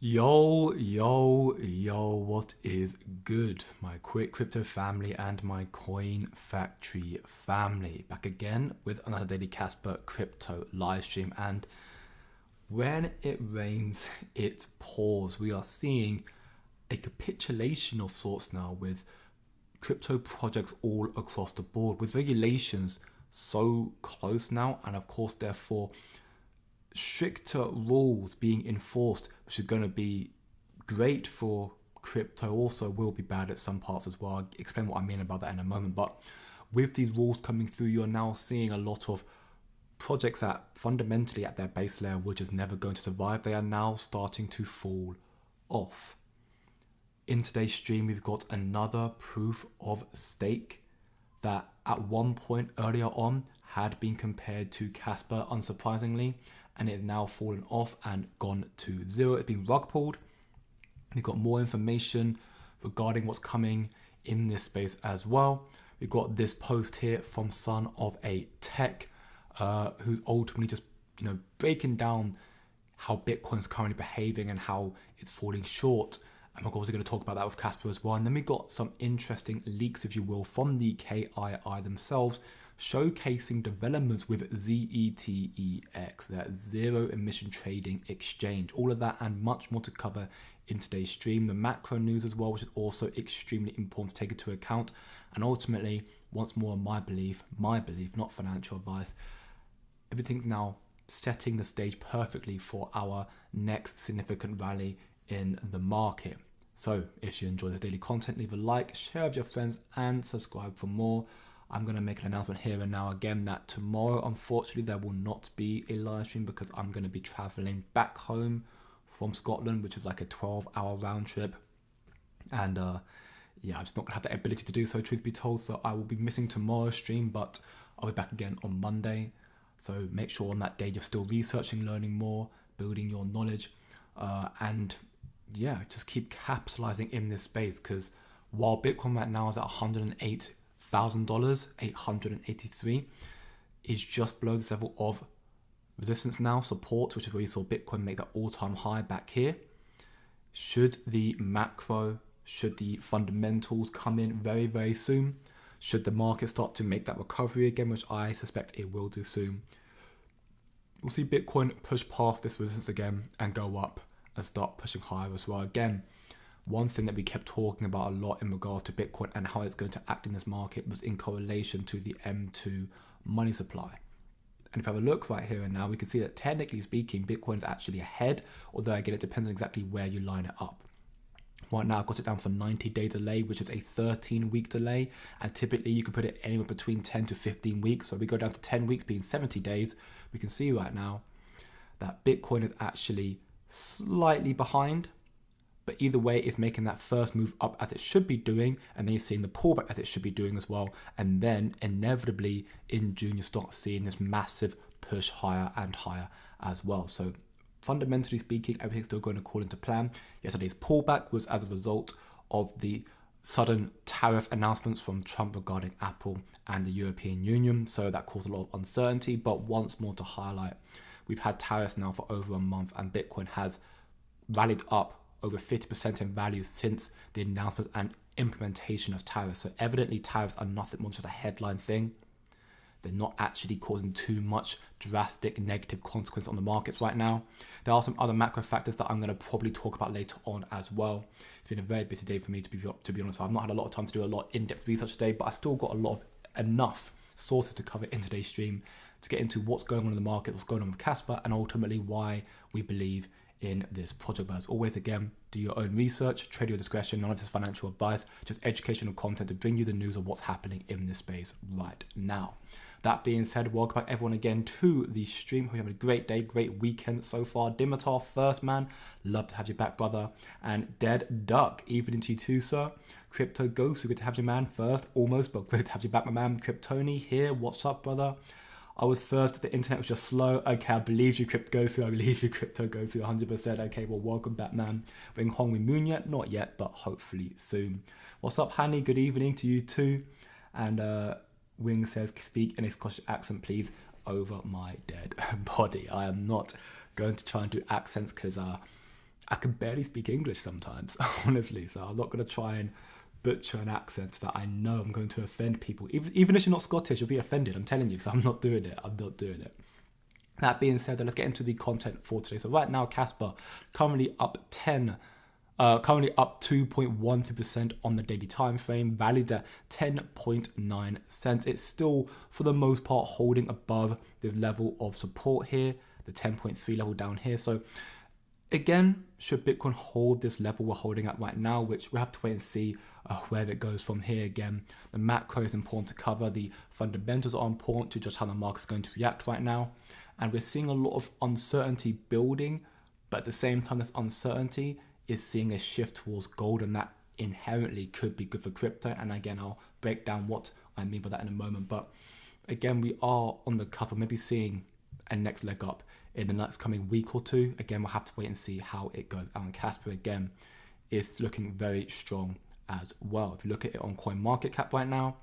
Yo, what is good, my quick crypto family and my coin factory family? Back again with another daily Casper crypto live stream. And when it rains, it pours. We are seeing a capitulation of sorts now with crypto projects all across the board, with regulations so close now, and of course, therefore, stricter rules being enforced, which is going to be great for crypto, also will be bad at some parts as well. I'll explain what I mean about that in a moment. But with these rules coming through, you're now seeing a lot of projects that fundamentally at their base layer were just never going to survive. They are now starting to fall off. In today's stream, we've got another proof of stake that at one point earlier on had been compared to Casper, unsurprisingly, and it has now fallen off and gone to zero. It's been rug pulled. We've got more information regarding what's coming in this space as well. We've got this post here from Son of a Tech, who's ultimately just breaking down how Bitcoin is currently behaving and how it's falling short. And we're also going to talk about that with Casper as well. And then we got some interesting leaks, if you will, from the KYI themselves, showcasing developments with ZETEX, that zero emission trading exchange. All of that and much more to cover in today's stream. The macro news as well, which is also extremely important to take into account. And ultimately, once more, my belief, not financial advice, everything's now setting the stage perfectly for our next significant rally in the market. So if you enjoy this daily content, leave a like, share with your friends, and subscribe for more. I'm going to make an announcement here and now again that tomorrow, unfortunately, there will not be a live stream because I'm going to be traveling back home from Scotland, which is like a 12-hour round trip. And I'm just not going to have the ability to do so, truth be told. So I will be missing tomorrow's stream, but I'll be back again on Monday. So make sure on that day you're still researching, learning more, building your knowledge, and just keep capitalizing in this space, because while Bitcoin right now is at $108,000, 883, is just below this level of resistance now, support, which is where we saw Bitcoin make that all-time high back here. Should the fundamentals come in very, very soon, should the market start to make that recovery again, which I suspect it will do soon, we'll see Bitcoin push past this resistance again and go up and start pushing higher as well. Again, one thing that we kept talking about a lot in regards to Bitcoin and how it's going to act in this market was in correlation to the M2 money supply. And if I have a look right here and now, we can see that technically speaking, Bitcoin is actually ahead, although again, it depends on exactly where you line it up. Right now, I've got it down for 90-day delay, which is a 13-week delay. And typically, you can put it anywhere between 10 to 15 weeks. So we go down to 10 weeks, being 70 days. We can see right now that Bitcoin is actually slightly behind. But either way, it's making that first move up as it should be doing. And then you're seeing the pullback as it should be doing as well. And then inevitably, in June, you start seeing this massive push higher and higher as well. So fundamentally speaking, everything's still going according to plan. Yesterday's pullback was as a result of the sudden tariff announcements from Trump regarding Apple and the European Union. So that caused a lot of uncertainty. But once more to highlight, we've had tariffs now for over a month, and Bitcoin has rallied up over 50% in value since the announcement and implementation of tariffs. So evidently tariffs are nothing more than just a headline thing. They're not actually causing too much drastic negative consequence on the markets right now. There are some other macro factors that I'm going to probably talk about later on as well. It's been a very busy day for me, to be honest. So I've not had a lot of time to do a lot of in-depth research today, but I still got enough sources to cover in today's stream to get into what's going on in the market, what's going on with Casper, and ultimately why we believe in this project. But as always, again, do your own research, trade your discretion. None of this is financial advice, just educational content to bring you the news of what's happening in this space right now. That being said, welcome back everyone again to the stream. Hope you're having a great day, great weekend so far. Dimitar, first man, love to have you back, brother. And Dead Duck, evening to you too, sir. Crypto Ghost, good to have you, man. First, almost, but great to have you back, my man. Kryptoni here, what's up, brother? I was first, the internet was just slow. Okay, I believe you, Crypto Ghost. I believe you, Crypto Ghost, 100%. Okay, well, welcome back, man. We're in Hong Moon yet? Not yet, but hopefully soon. What's up, Hanny? Good evening to you too. And Wing says, speak in a Scottish accent, please, over my dead body. I am not going to try and do accents because I can barely speak English sometimes, honestly. So I'm not going to try and butcher an accent that I know I'm going to offend people. Even if you're not Scottish, you'll be offended. I'm telling you. So I'm not doing it. That being said, let's get into the content for today. So right now, Kaspa currently up 2.12% on the daily time frame, valued at 10.9 cents. It's still, for the most part, holding above this level of support here, the 10.3 level down here. So again, should Bitcoin hold this level we're holding at right now, which we have to wait and see where it goes from here. Again, the macro is important to cover. The fundamentals are important to judge how the market's going to react right now. And we're seeing a lot of uncertainty building, but at the same time, this uncertainty is seeing a shift towards gold, and that inherently could be good for crypto. And again, I'll break down what I mean by that in a moment. But again, we are on the cusp of maybe seeing a next leg up in the next coming week or two. Again, we'll have to wait and see how it goes. And Kaspa, again, is looking very strong as well. If you look at it on CoinMarketCap right now,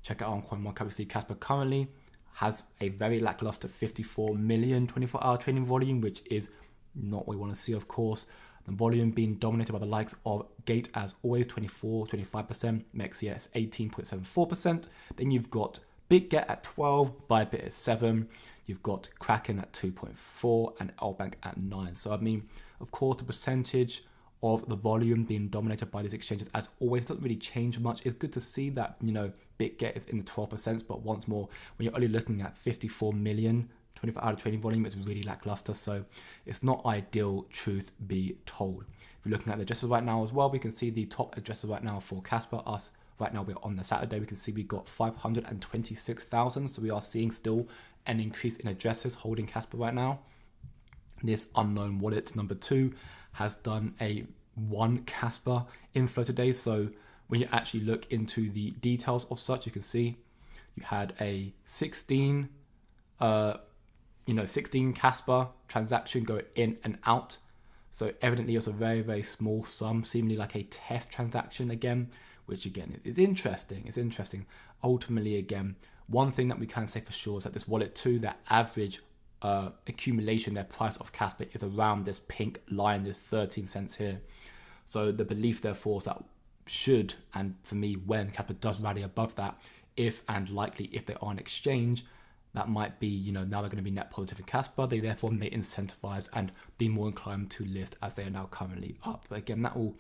check it out on CoinMarketCap, we see Kaspa currently has a very lackluster 54 million 24-hour trading volume, which is not what we want to see, of course. The volume being dominated by the likes of Gate, as always, 25%, Mexia 18.74%. Then you've got BitGet at 12, Bybit at 7. You've got Kraken at 2.4 and Lbank at 9. So I mean, of course, the percentage of the volume being dominated by these exchanges, as always, doesn't really change much. It's good to see that, BitGet is in the 12%, but once more, when you're only looking at 54 million 24-hour trading volume, it's really lackluster. So it's not ideal, truth be told. If you're looking at the addresses right now as well, we can see the top addresses right now for Kaspa. Us right now, we're on the Saturday. We can see we got 526,000. So we are seeing still an increase in addresses holding Kaspa right now. This unknown wallet number 2 has done a 1 Kaspa inflow today. So when you actually look into the details of such, you can see you had a 16 Kaspa transaction going in and out. So evidently it was a very, very small sum, seemingly like a test transaction again, which again is interesting. It's interesting. Ultimately, again, one thing that we can say for sure is that this wallet 2, their average accumulation, their price of Kaspa is around this pink line, this 13 cents here. So the belief therefore is that should, and for me, when Kaspa does rally above that, if and likely if they are an exchange, that might be, now they're going to be net positive in Kaspa. They therefore may incentivize and be more inclined to list as they are now currently up. But again, we'll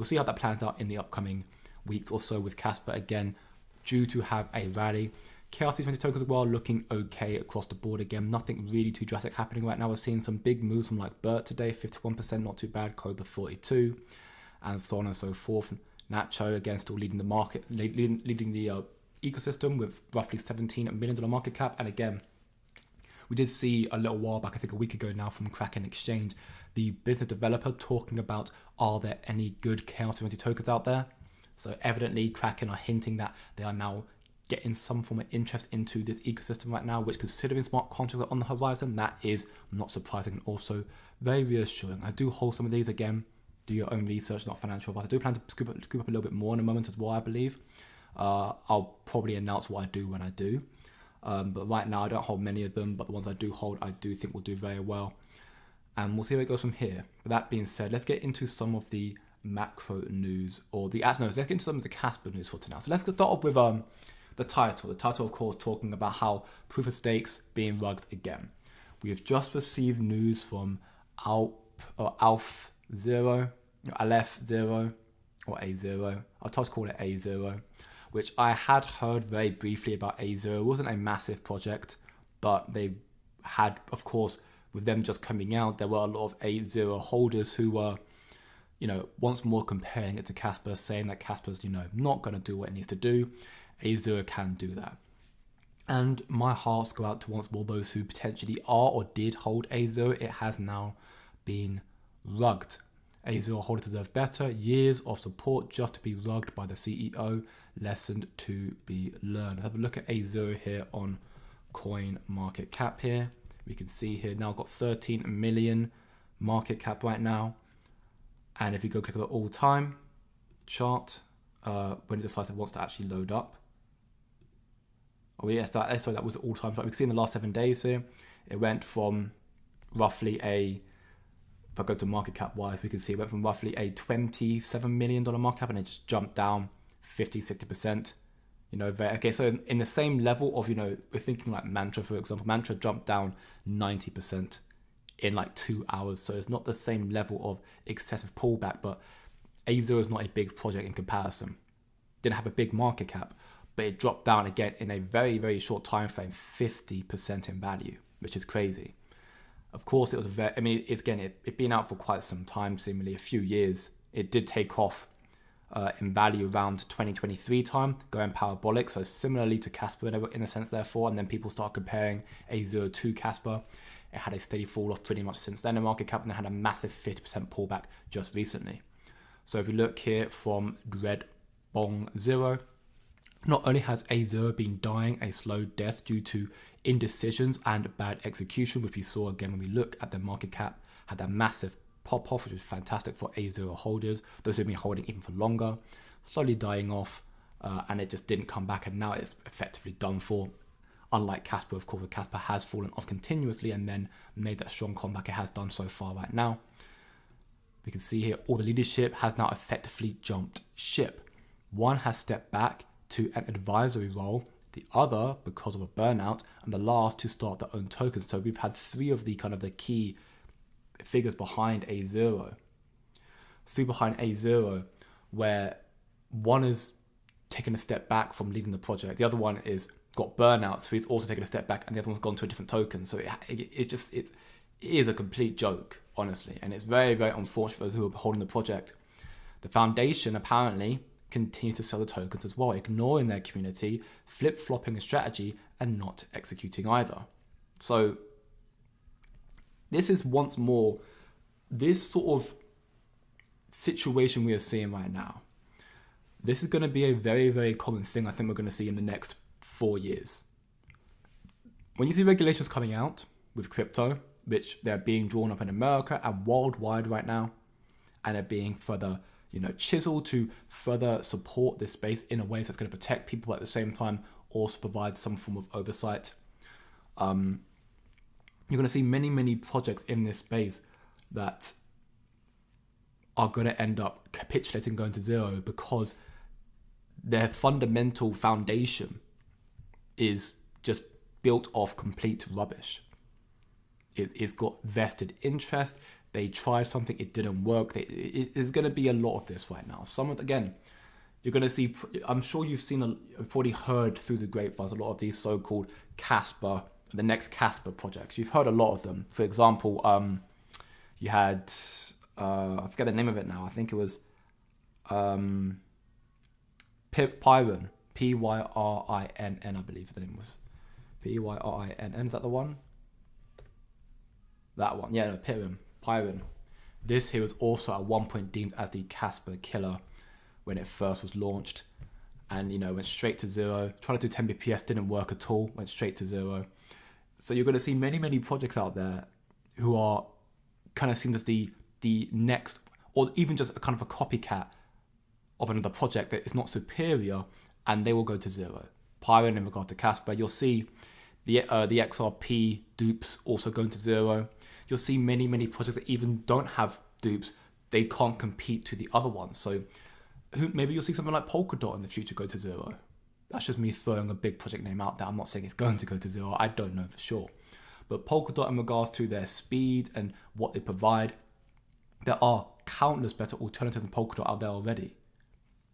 see how that plans out in the upcoming weeks or so with Kaspa, again, due to have a rally. KRC20 tokens as well, looking okay across the board. Again, nothing really too drastic happening right now. We're seeing some big moves from like BERT today, 51%, not too bad. Cobra 42, and so on and so forth. Nacho, again, still leading the market, leading the ecosystem with roughly $17 million market cap. And again, we did see a little while back, I think a week ago now, from Kraken Exchange, the business developer talking about, are there any good KRC20 tokens out there? So evidently Kraken are hinting that they are now getting some form of interest into this ecosystem right now, which, considering smart contracts are on the horizon, that is not surprising and also very reassuring. I do hold some of these. Again, do your own research, not financial advice. I do plan to scoop up a little bit more in a moment as well, I believe. I'll probably announce what I do when I do. But right now I don't hold many of them, but the ones I do hold, I do think will do very well. And we'll see where it goes from here. With that being said, let's get into some of the macro news, let's get into some of the Kaspa news for tonight. So let's start off with the title. The title, of course, talking about how proof of stakes being rugged again. We have just received news from Aleph Zero, or A0. I'll just call it A0, which I had heard very briefly about A0. It wasn't a massive project, but they had, of course, with them just coming out, there were a lot of A0 holders who were, once more comparing it to Kaspa, saying that Kaspa's, not going to do what it needs to do. A0 can do that. And my hearts go out to once more those who potentially are or did hold A0. It has now been rugged. A0 holders deserve better. Years of support just to be rugged by the CEO. Lesson to be learned. Have a look at A0 here on CoinMarketCap here. We can see here now got 13 million market cap right now. And if you go click on the all-time chart, when it decides it wants to actually load up. Oh yes, that was the all-time chart. We can see in the last 7 days here, it went from roughly a if I go to market cap wise, we can see it went from roughly a $27 million market cap and it just jumped down 50-60%. Okay, so in the same level of, we're thinking like Mantra, for example. Mantra jumped down 90% in like 2 hours. So it's not the same level of excessive pullback, but A0 is not a big project in comparison. Didn't have a big market cap, but it dropped down again in a very, very short time frame, 50% in value, which is crazy. Of course, it was it'd been out for quite some time, seemingly a few years. It did take off in value around 2023 time, going parabolic. So similarly to Kaspa in a sense, therefore, and then people start comparing A0 to Kaspa. It had a steady fall off pretty much since then in market cap, and then had a massive 50% pullback just recently. So if you look here from Red Bong Zero, not only has A0 been dying a slow death due to indecisions and bad execution, which we saw again when we look at the market cap, had that massive pop off, which was fantastic for A0 holders, those who've been holding even for longer, slowly dying off, and it just didn't come back, and now it's effectively done for. Unlike Kaspa, of course, Kaspa has fallen off continuously and then made that strong comeback it has done so far right now. We can see here all the leadership has now effectively jumped ship. One has stepped back to an advisory role, the other because of a burnout, and the last to start their own tokens. So we've had three of the kind of the key figures behind A0. Three behind A0, where one is taking a step back from leading the project. The other one is got burnout, so he's also taken a step back, and the other one's gone to a different token. So it is a complete joke, honestly, and it's very, very unfortunate for those who are holding the project. The foundation apparently continues to sell the tokens as well, ignoring their community, flip-flopping a strategy, and not executing either. So this is once more this sort of situation we are seeing right now. This is going to be a very, very common thing I think we're going to see in the next 4 years. When you see regulations coming out with crypto, which they're being drawn up in America and worldwide right now, and they're being further, chiseled to further support this space in a way that's going to protect people, but at the same time also provide some form of oversight. You're going to see many, many projects in this space that are going to end up capitulating, going to zero, because their fundamental foundation is just built off complete rubbish. It's got vested interest. They tried something, it didn't work. There's going to be a lot of this right now. You're going to see, I'm sure you've probably heard through the grapevines a lot of these so-called Kaspa, the next Kaspa projects. You've heard a lot of them. For example, you had, I forget the name of it now. I think it was Pyron, Pyrinn, I believe the name was. Pyrinn, is that the one? That one, yeah, no, Pyron. This here was also at one point deemed as the Kaspa killer when it first was launched, and went straight to zero. Tried to do 10 bps, didn't work at all, went straight to zero. So you're going to see many, many projects out there who are kind of seen as the next, or even just a kind of a copycat of another project that is not superior, and they will go to zero. Pyron in regard to Kaspa, you'll see the XRP dupes also going to zero. You'll see many, many projects that even don't have dupes. They can't compete to the other ones. So maybe you'll see something like Polkadot in the future go to zero. That's just me throwing a big project name out there. I'm not saying it's going to go to zero. I don't know for sure. But Polkadot, in regards to their speed and what they provide, there are countless better alternatives than Polkadot out there already.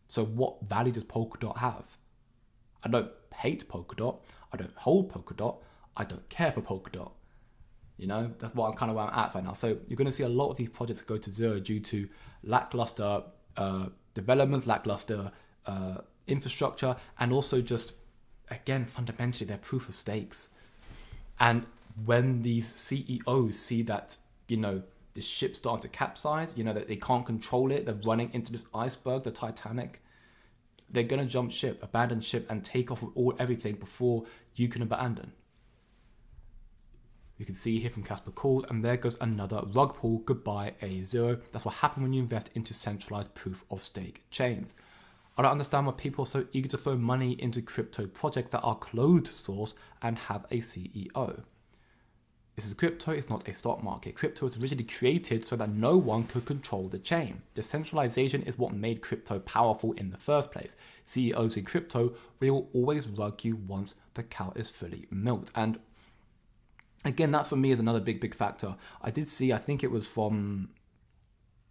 So what value does Polkadot have? I don't hate Polkadot. I don't hold Polkadot. I don't care for Polkadot. That's what I'm kind of where I'm at right now. So you're going to see a lot of these projects go to zero due to lackluster developments, lackluster infrastructure, and also just, again, fundamentally, they're proof of stakes. And when these CEOs see that, the ship's starting to capsize, that they can't control it, they're running into this iceberg, the Titanic, they're going to jump ship, abandon ship, and take off with everything before you can abandon. You can see here from Kaspa called, and there goes another rug pull. Goodbye, A0. That's what happened when you invest into centralized proof of stake chains. I don't understand why people are so eager to throw money into crypto projects that are closed source and have a CEO. This is crypto, it's not a stock market. Crypto was originally created so that no one could control the chain. Decentralization is what made crypto powerful in the first place. CEOs in crypto will always rug you once the cow is fully milked. And again, that for me is another big factor. I did see, I think it was from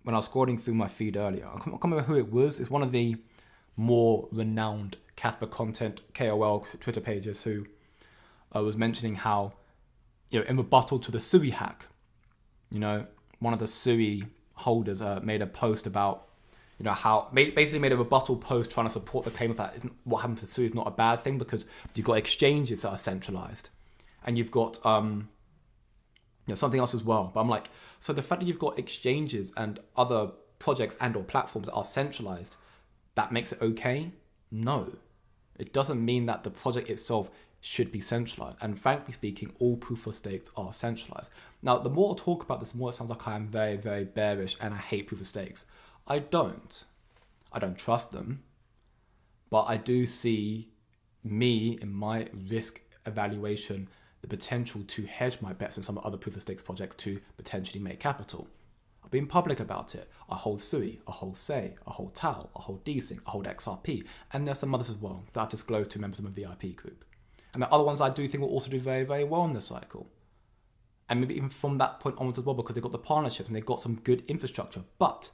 when I was scrolling through my feed earlier. I can't remember who it was. It's one of the more renowned Kaspa content KOL Twitter pages who was mentioning how, in rebuttal to the Sui hack, one of the Sui holders made a post about, basically made a rebuttal post trying to support the claim of that what happened to Sui is not a bad thing because you've got exchanges that are centralized and you've got something else as well. But I'm like, so the fact that you've got exchanges and other projects and or platforms that are centralized, that makes it okay? No. It doesn't mean that the project itself should be centralized. And frankly speaking, all proof of stakes are centralized. Now, the more I talk about this, the more it sounds like I am very, very bearish and I hate proof of stakes. I don't trust them, but I do see me in my risk evaluation, the potential to hedge my bets in some other proof of stakes projects to potentially make capital. I've been public about it. I hold Sui, I hold Sei, I hold Tau, I hold Desync, I hold XRP, and there's some others as well that I've disclosed to members of my VIP group. And the other ones I do think will also do very, very well in this cycle. And maybe even from that point onwards as well, because they've got the partnerships and they've got some good infrastructure. But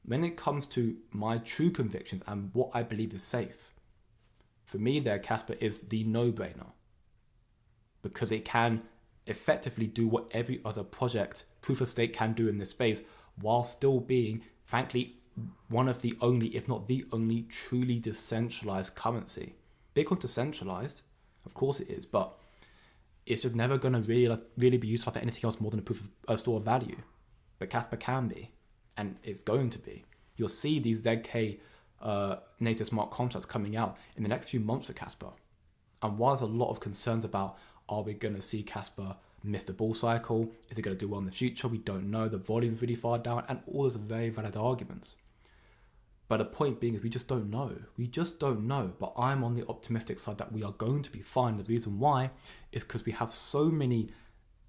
when it comes to my true convictions and what I believe is safe, for me there, Kaspa is the no-brainer. Because it can effectively do what every other project, proof of stake, can do in this space, while still being, frankly, one of the only, if not the only, truly decentralized currency. Bitcoin's decentralized, of course it is, but it's just never going to really be useful for anything else more than a store of value. But Kaspa can be, and it's going to be. You'll see these ZK native smart contracts coming out in the next few months for Kaspa. And while there's a lot of concerns about, are we going to see Kaspa miss the bull cycle? Is it going to do well in the future? We don't know. The volume's really far down, and all those are very valid arguments. But the point being is we just don't know. We just don't know. But I'm on the optimistic side that we are going to be fine. The reason why is because we have so many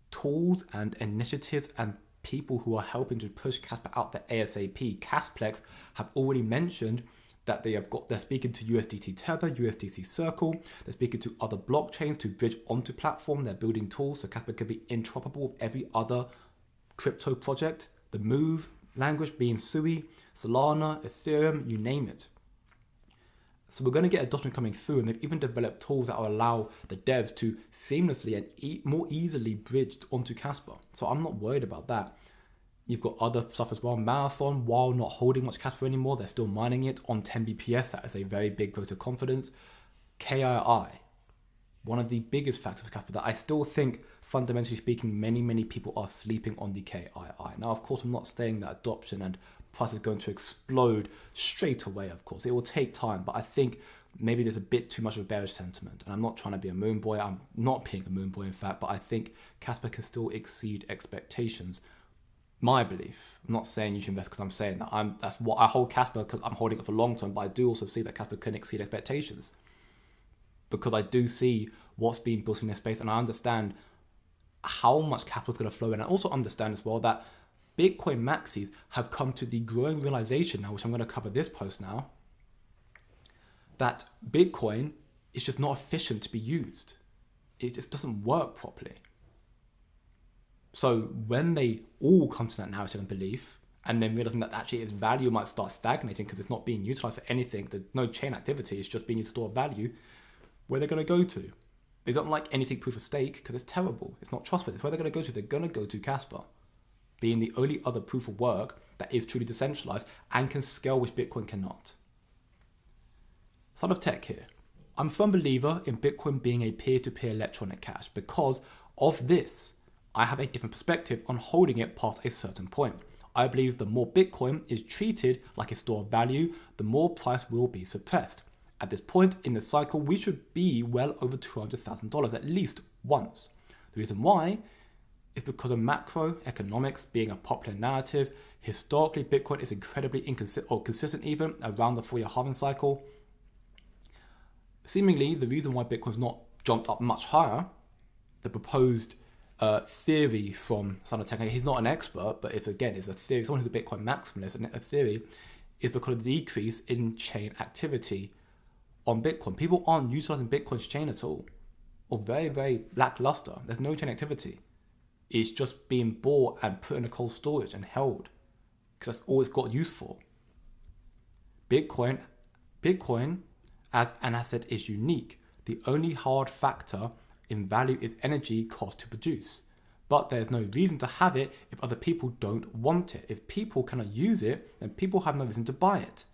tools and initiatives and people who are helping to push Kaspa out there ASAP. Casplex have already mentioned that they're speaking to USDT Tether, USDC Circle. They're speaking to other blockchains to bridge onto platform. They're building tools so Kaspa can be interoperable with every other crypto project. The Move language being Sui, Solana, Ethereum, you name it. So we're going to get adoption coming through, and they've even developed tools that will allow the devs to seamlessly and more easily bridge onto Kaspa. So I'm not worried about that. You've got other stuff as well. Marathon, while not holding much Kaspa anymore, they're still mining it on 10 BPS. That is a very big vote of confidence. KII, one of the biggest factors for Kaspa that I still think, fundamentally speaking, many people are sleeping on the KII. Now, of course, I'm not saying that adoption and price is going to explode straight away, of course. It will take time, but I think maybe there's a bit too much of a bearish sentiment. And I'm not trying to be a moon boy. I'm not being a moon boy, in fact, but I think Kaspa can still exceed expectations. My belief. I'm not saying you should invest because I'm saying that. That's what I hold Kaspa because I'm holding it for long term, but I do also see that Kaspa can exceed expectations. Because I do see what's being built in this space, and I understand how much capital is going to flow in. I also understand as well that Bitcoin maxis have come to the growing realization now, which I'm going to cover this post now, that Bitcoin is just not efficient to be used. It just doesn't work properly. So when they all come to that narrative and belief, and then realizing that actually its value might start stagnating because it's not being utilized for anything, there's no chain activity, it's just being used to store value, where they're going to go to? It's not like anything proof of stake because it's terrible. It's not trustworthy. It's where they're going to go to. They're going to go to Kaspa, being the only other proof of work that is truly decentralized and can scale, which Bitcoin cannot. Side of tech here. I'm a firm believer in Bitcoin being a peer-to-peer electronic cash. Because of this, I have a different perspective on holding it past a certain point. I believe the more Bitcoin is treated like a store of value, the more price will be suppressed. At this point in the cycle, we should be well over $200,000 at least once. The reason why is because of macroeconomics being a popular narrative. Historically, Bitcoin is incredibly consistent even around the 4-year halving cycle. Seemingly, the reason why Bitcoin's not jumped up much higher, the proposed theory from Son of Tech. He's not an expert, but it's a theory. Someone who's a Bitcoin maximalist, and a theory is because of the decrease in chain activity on Bitcoin. People aren't utilizing Bitcoin's chain at all, or very, very lackluster. There's no chain activity. It's just being bought and put in a cold storage and held, because that's all it's got use for. Bitcoin as an asset is unique. The only hard factor in value is energy cost to produce. But there's no reason to have it if other people don't want it. If people cannot use it, then people have no reason to buy it.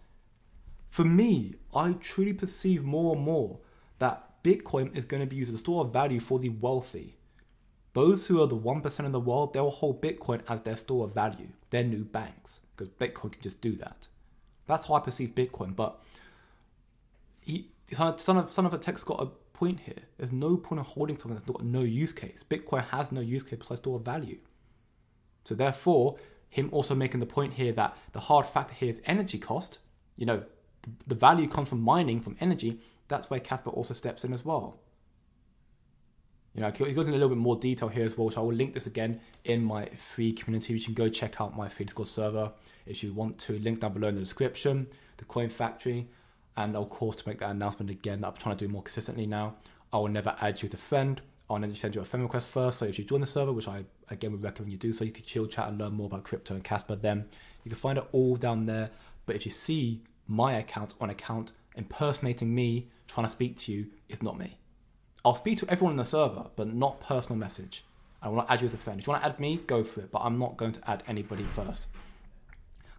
For me, I truly perceive more and more that Bitcoin is going to be used as a store of value for the wealthy. Those who are the 1% in the world, they'll hold Bitcoin as their store of value, their new banks, because Bitcoin can just do that. That's how I perceive Bitcoin. But Son of a Tech's got a point here. There's no point in holding something that's got no use case. Bitcoin has no use case besides store of value. So therefore, him also making the point here that the hard factor here is energy cost. The value comes from mining, from energy. That's where Kaspa also steps in as well. He goes into a little bit more detail here as well, which I will link this again in my free community. You can go check out my free Discord server if you want to. Link down below in the description, the Coin Factory. And of course, to make that announcement again, that I'm trying to do more consistently now, I will never add you as a friend. I'll never send you a friend request first. So if you join the server, which I again would recommend you do, so you can chill, chat, and learn more about crypto and Kaspa, then you can find it all down there. But if you see my account impersonating me, trying to speak to you, it's not me. I'll speak to everyone in the server, but not personal message. I will not add you as a friend. If you want to add me, go for it, but I'm not going to add anybody first.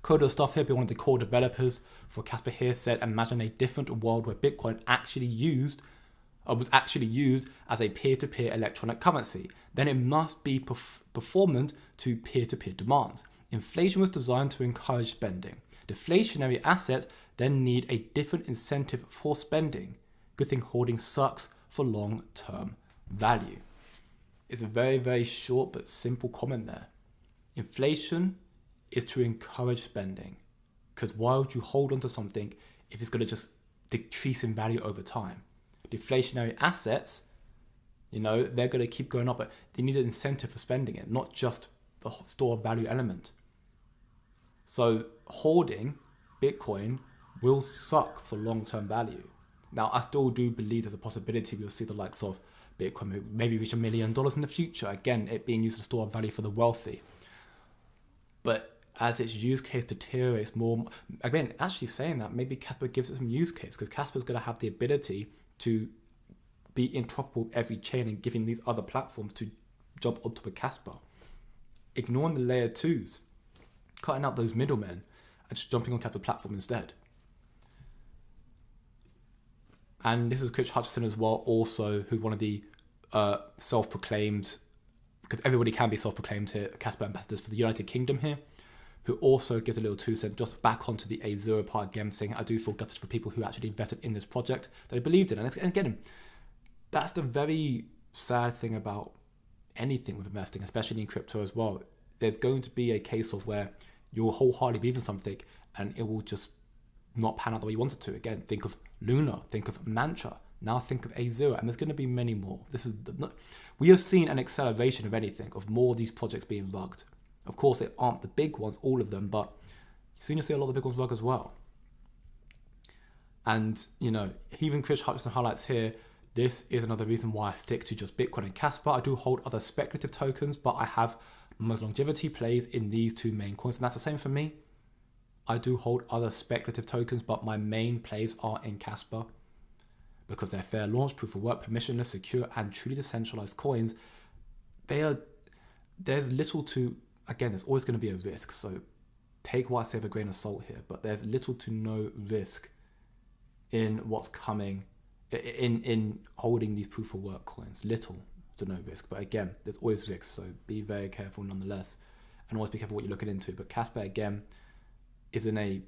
Coder Stuff here, one of the core developers for Kaspa here, said, imagine a different world where Bitcoin was actually used as a peer-to-peer electronic currency. Then it must be performant to peer-to-peer demands. Inflation was designed to encourage spending. Deflationary assets then need a different incentive for spending. Good thing hoarding sucks for long-term value. It's a very, very short but simple comment there. Inflation is to encourage spending, because why would you hold on to something if it's going to just decrease in value over time? Deflationary assets, they're going to keep going up, but they need an incentive for spending it, not just the store of value element. So hoarding Bitcoin will suck for long-term value. Now, I still do believe there's a possibility we'll see the likes of Bitcoin maybe reach $1 million in the future. Again, it being used as a store of value for the wealthy. But as its use case deteriorates more, again, actually saying that, maybe Kaspa gives it some use case, because Kaspa's going to have the ability to be interoperable with every chain and giving these other platforms to jump onto a Kaspa. Ignoring the layer 2s, cutting out those middlemen, and just jumping on Kaspa platform instead. And this is Chris Hutchinson as well, also, who's one of the self-proclaimed, because everybody can be self-proclaimed here, Kaspa ambassadors for the United Kingdom here, who also gives a little 2 cents just back onto the A0 part again, saying, I do feel gutted for people who actually invested in this project that they believed in. And again, that's the very sad thing about anything with investing, especially in crypto as well. There's going to be a case of where you'll wholeheartedly believe in something and it will just not pan out the way you want it to. Again, think of Luna, think of Mantra, now think of A0, and there's going to be many more. We have seen an acceleration of anything, of more of these projects being rugged. Of course, they aren't the big ones, all of them, but soon you'll see a lot of the big ones rug as well. And, even Chris Hutchinson highlights here, this is another reason why I stick to just Bitcoin and Kaspa. I do hold other speculative tokens, but I have most longevity plays in these 2 main coins, and that's the same for me. I do hold other speculative tokens, but my main plays are in Kaspa, because they're fair launch, proof of work, permissionless, secure, and truly decentralized coins. There's little to, again, there's always going to be a risk. So take what I say with a grain of salt here, but there's little to no risk in what's coming in holding these proof of work coins. Little to no risk, but again, there's always risks. So be very careful nonetheless, and always be careful what you're looking into. But Kaspa, again, is in a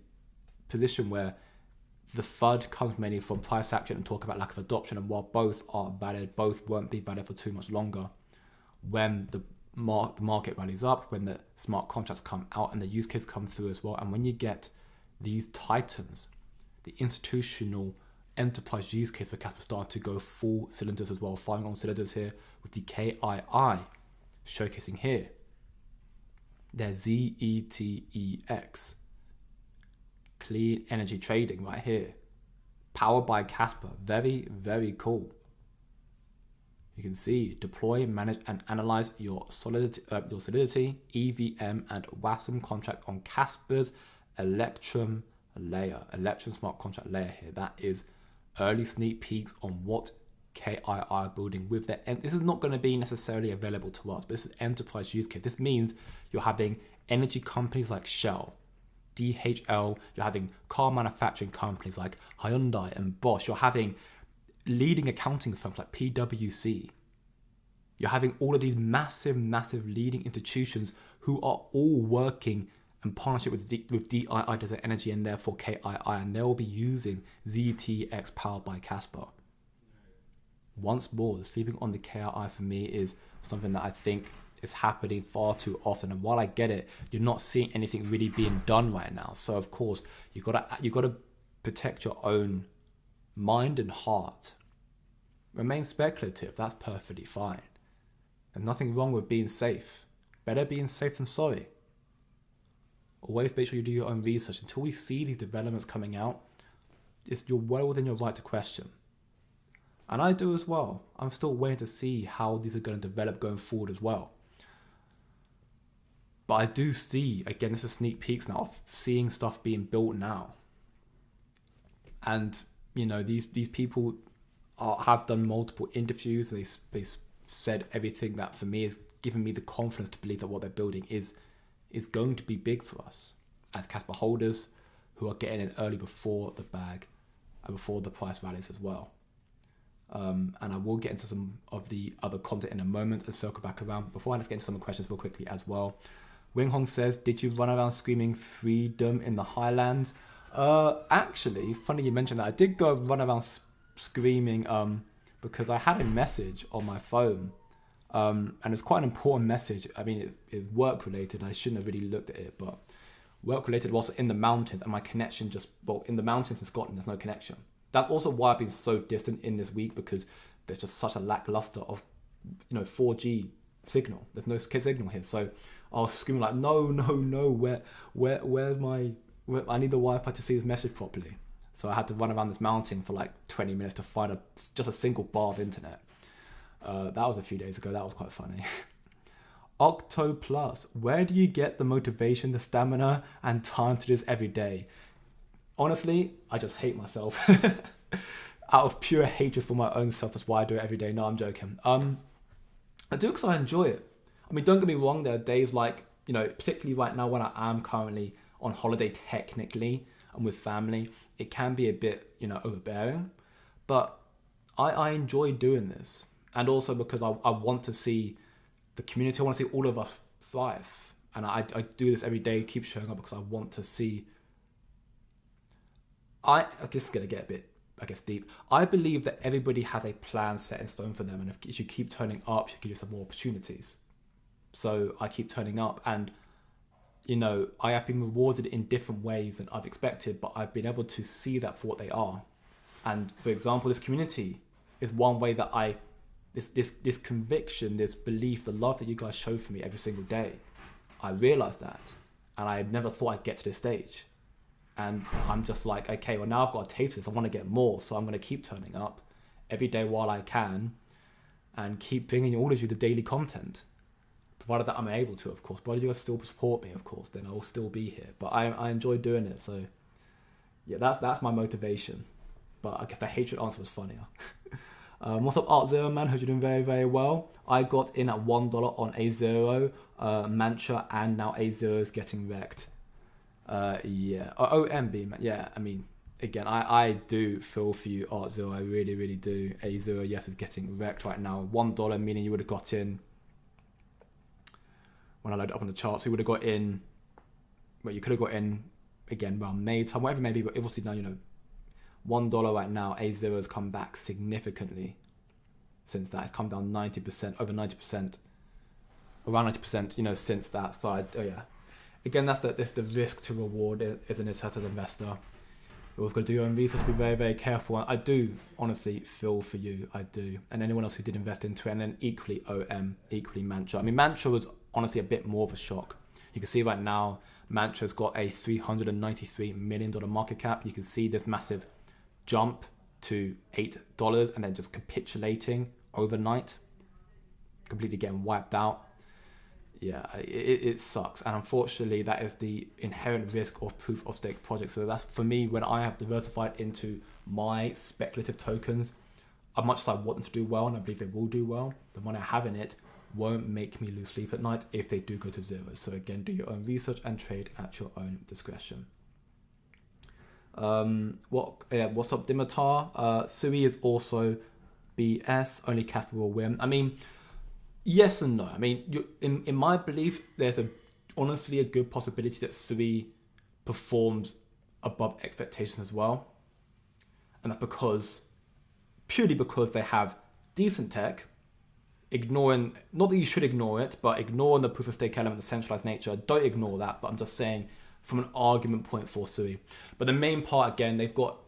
position where the FUD comes mainly from price action and talk about lack of adoption, and while both are valid, both won't be valid for too much longer. When the market rallies up, when the smart contracts come out and the use case come through as well, and when you get these titans, the institutional enterprise use case for Kaspa starting to go full cylinders as well, firing on cylinders here with the KII showcasing here. Their ZETEX, clean energy trading right here, powered by Kaspa. Very, very cool. You can see deploy, manage, and analyze your Solidity, EVM, and WASM contract on Kaspa's Electrum layer, Electrum smart contract layer here. That is early sneak peeks on what KII are building with their, and this is not going to be necessarily available to us, but this is enterprise use case. This means you're having energy companies like Shell, DHL, you're having car manufacturing companies like Hyundai and Bosch, you're having leading accounting firms like PwC. You're having all of these massive leading institutions who are all working in partnership with DII Desert Energy and therefore KII, and they'll be using ZTX powered by Kaspa. Once more, the sleeping on the KII for me is something that I think is happening far too often. And while I get it, you're not seeing anything really being done right now. So of course, you gotta protect your own mind and heart. Remain speculative. That's perfectly fine. And nothing wrong with being safe. Better being safe than sorry. Always make sure you do your own research. Until we see these developments coming out, you're well within your right to question. And I do as well. I'm still waiting to see how these are going to develop going forward as well. But I do see, again, this is sneak peeks now of seeing stuff being built now. And, you know, these people have done multiple interviews. They said everything that for me is giving me the confidence to believe that what they're building is going to be big for us as Kaspa holders who are getting in early before the bag and before the price rallies as well. And I will get into some of the other content in a moment and circle back around. Before, let's get into some questions real quickly as well. Wing Hong says, did you run around screaming freedom in the Highlands? Actually, funny you mentioned that. I did go run around screaming because I had a message on my phone. And it's quite an important message. I mean, it's work related. I shouldn't have really looked at it, but work related was in the mountains, and my connection in the mountains in Scotland, there's no connection. That's also why I've been so distant in this week, because there's just such a lackluster of, 4G signal. There's no signal here. So I was screaming like, no, where's my, I need the Wi-Fi to see this message properly. So I had to run around this mountain for like 20 minutes to find just a single bar of internet. That was a few days ago. That was quite funny. Octo Plus, where do you get the motivation, the stamina, and time to do this every day? Honestly, I just hate myself. Out of pure hatred for my own self, that's why I do it every day. No, I'm joking. I do because I enjoy it. I mean, don't get me wrong, there are days like, particularly right now when I am currently on holiday technically and with family, it can be a bit, overbearing. But I enjoy doing this. And also because I want to see the community, I want to see all of us thrive. And I do this every day, keep showing up because I want to see. I guess it's going to get a bit, deep. I believe that everybody has a plan set in stone for them. And if you keep turning up, you give yourself more opportunities. So I keep turning up and, I have been rewarded in different ways than I've expected, but I've been able to see that for what they are. And for example, this community is one way that this conviction, this belief, the love that you guys show for me every single day, I realized that. And I never thought I'd get to this stage. And I'm just like, okay, well now I've got a taste of this. I want to get more. So I'm going to keep turning up every day while I can and keep bringing all of you the daily content. Provided that I'm able to, of course. Provided you guys still support me, of course, then I will still be here. But I enjoy doing it. So yeah, that's my motivation. But I guess the hatred answer was funnier. What's up, Art Zero Man? Hope you're doing very, very well. I got in at $1 on A0, Mantra, and now A0 is getting wrecked. Yeah. OMB, man. Yeah, I mean, again, I do feel for you, Art Zero. I really, really do. A0, yes, is getting wrecked right now. $1, meaning you would have got in, when I load it up on the charts, you would have got in, well, you could have got in, again, around May time, whatever it may be, but obviously now, $1 right now, A0 has come back significantly since that. It's come down 90%, over 90%, around 90%, since that. So, yeah. Again, that's the risk to reward, isn't it, as an investor? You're also going to do your own research, be very, very careful. And I do honestly feel for you, I do. And anyone else who did invest into it, and then equally OM, equally Mantra. I mean, Mantra was honestly a bit more of a shock. You can see right now, Mantra's got a $393 million market cap. You can see this massive jump to $8 and then just capitulating overnight, completely getting wiped out. Yeah, it sucks. And unfortunately, that is the inherent risk of proof of stake projects. So that's, for me, when I have diversified into my speculative tokens, as much as I want them to do well, and I believe they will do well, the money I have in it won't make me lose sleep at night if they do go to zero. So again, do your own research and trade at your own discretion. What's up, Dimitar? Sui is also BS, only Kaspa will win. I mean, yes and no. I mean, in my belief, there's honestly a good possibility that Sui performs above expectations as well. And that's purely because they have decent tech, ignoring, not that you should ignore it, but ignoring the proof of stake element, the centralized nature. Don't ignore that, but I'm just saying from an argument point for Sui. But the main part, again, they've got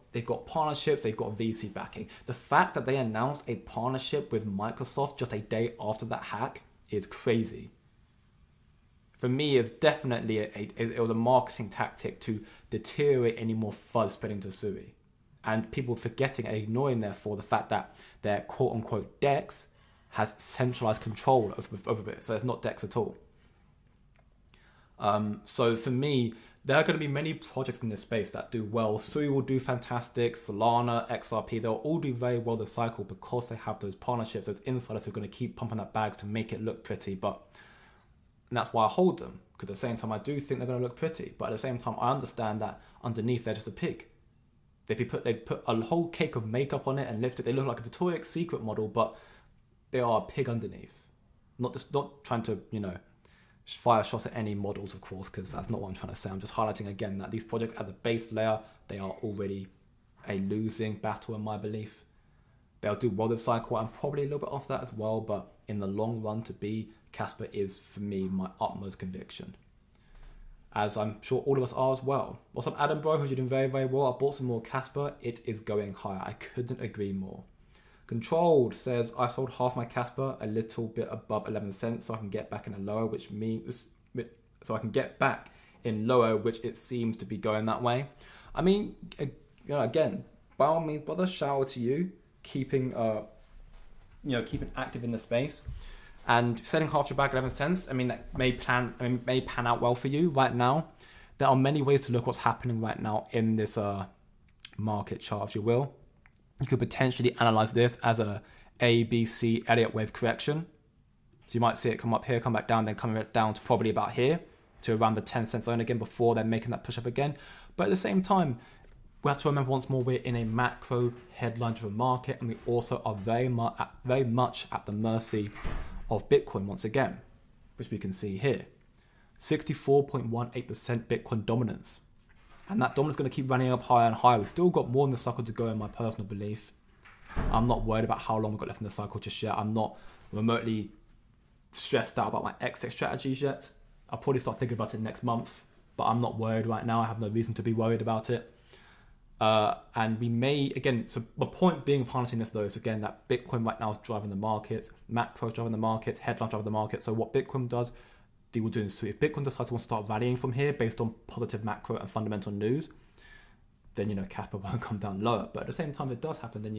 partnerships, they've got VC backing. The fact that they announced a partnership with Microsoft just a day after that hack is crazy. For me, it's definitely it was a marketing tactic to deteriorate any more fuzz spreading to Sui. And people forgetting and ignoring, therefore, the fact that their quote-unquote DEX has centralized control over it. So it's not DEX at all. So for me, there are going to be many projects in this space that do well. Sui will do fantastic. Solana, XRP, they'll all do very well this cycle because they have those partnerships, those insiders who are going to keep pumping that bags to make it look pretty. And that's why I hold them, because at the same time, I do think they're going to look pretty. But at the same time, I understand that underneath, they're just a pig. They put a whole cake of makeup on it and lift it. They look like a Victoria's Secret model, but they are a pig underneath. Not trying to, fire shots at any models, of course, because that's not what I'm trying to say. I'm just highlighting again that these projects at the base layer, they are already a losing battle in my belief. They'll do well this cycle and probably a little bit off that as well, but in the long run, to be Kaspa is, for me, my utmost conviction. As I'm sure all of us are as well. What's up, Adam, bro? Who's doing very, very well. I bought some more Kaspa. It is going higher. I couldn't agree more. Controlled says, I sold half my Kaspa a little bit above 11 cents so I can get back in a lower, which it seems to be going that way. I mean, again, by all means, brother, shout out to you, keeping active in the space and selling half your bag at 11 cents. I mean, that may pan out well for you right now. There are many ways to look what's happening right now in this market chart, if you will. You could potentially analyze this as a ABC Elliott wave correction. So you might see it come up here, come back down, then come down to probably about here to around the 10 cent zone again before then making that push up again. But at the same time, we have to remember once more, we're in a macro headline-driven market, and we also are very much at the mercy of Bitcoin once again, which we can see here. 64.18% Bitcoin dominance. And that dominance is going to keep running up higher and higher. We've still got more in the cycle to go, in my personal belief. I'm not worried about how long we've got left in the cycle just yet. I'm not remotely stressed out about my exit strategies yet. I'll probably start thinking about it next month, but I'm not worried right now. I have no reason to be worried about it. And we may, again, so my point being of harnessing this though is again that Bitcoin right now is driving the markets, macro is driving the markets, headline driving the market. So what Bitcoin does, they will do. So if Bitcoin decides to want to start rallying from here based on positive macro and fundamental news, then Kaspa won't come down lower. But at the same time, if it does happen, then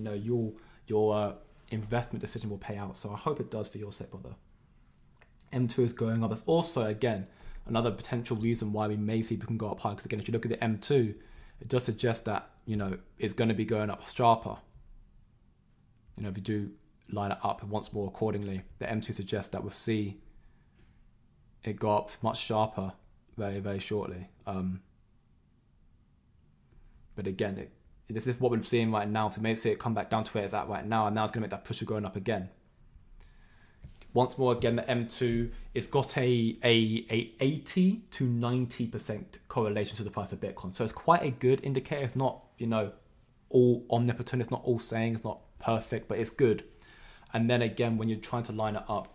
your investment decision will pay out. So I hope it does for your sake, brother. M2 is going up. That's also again another potential reason why we may see Bitcoin go up high. Because again, if you look at the M2, it does suggest that it's going to be going up sharper. If you do line it up once more accordingly, the M2 suggests that we'll see it go up much sharper very, very shortly. But again, this is what we're seeing right now. So maybe see it come back down to where it's at right now, and now it's going to make that push of going up again. Once more, again, the M2, it's got a 80 to 90% correlation to the price of Bitcoin. So it's quite a good indicator. It's not, all omnipotent. It's not all saying. It's not perfect, but it's good. And then again, when you're trying to line it up,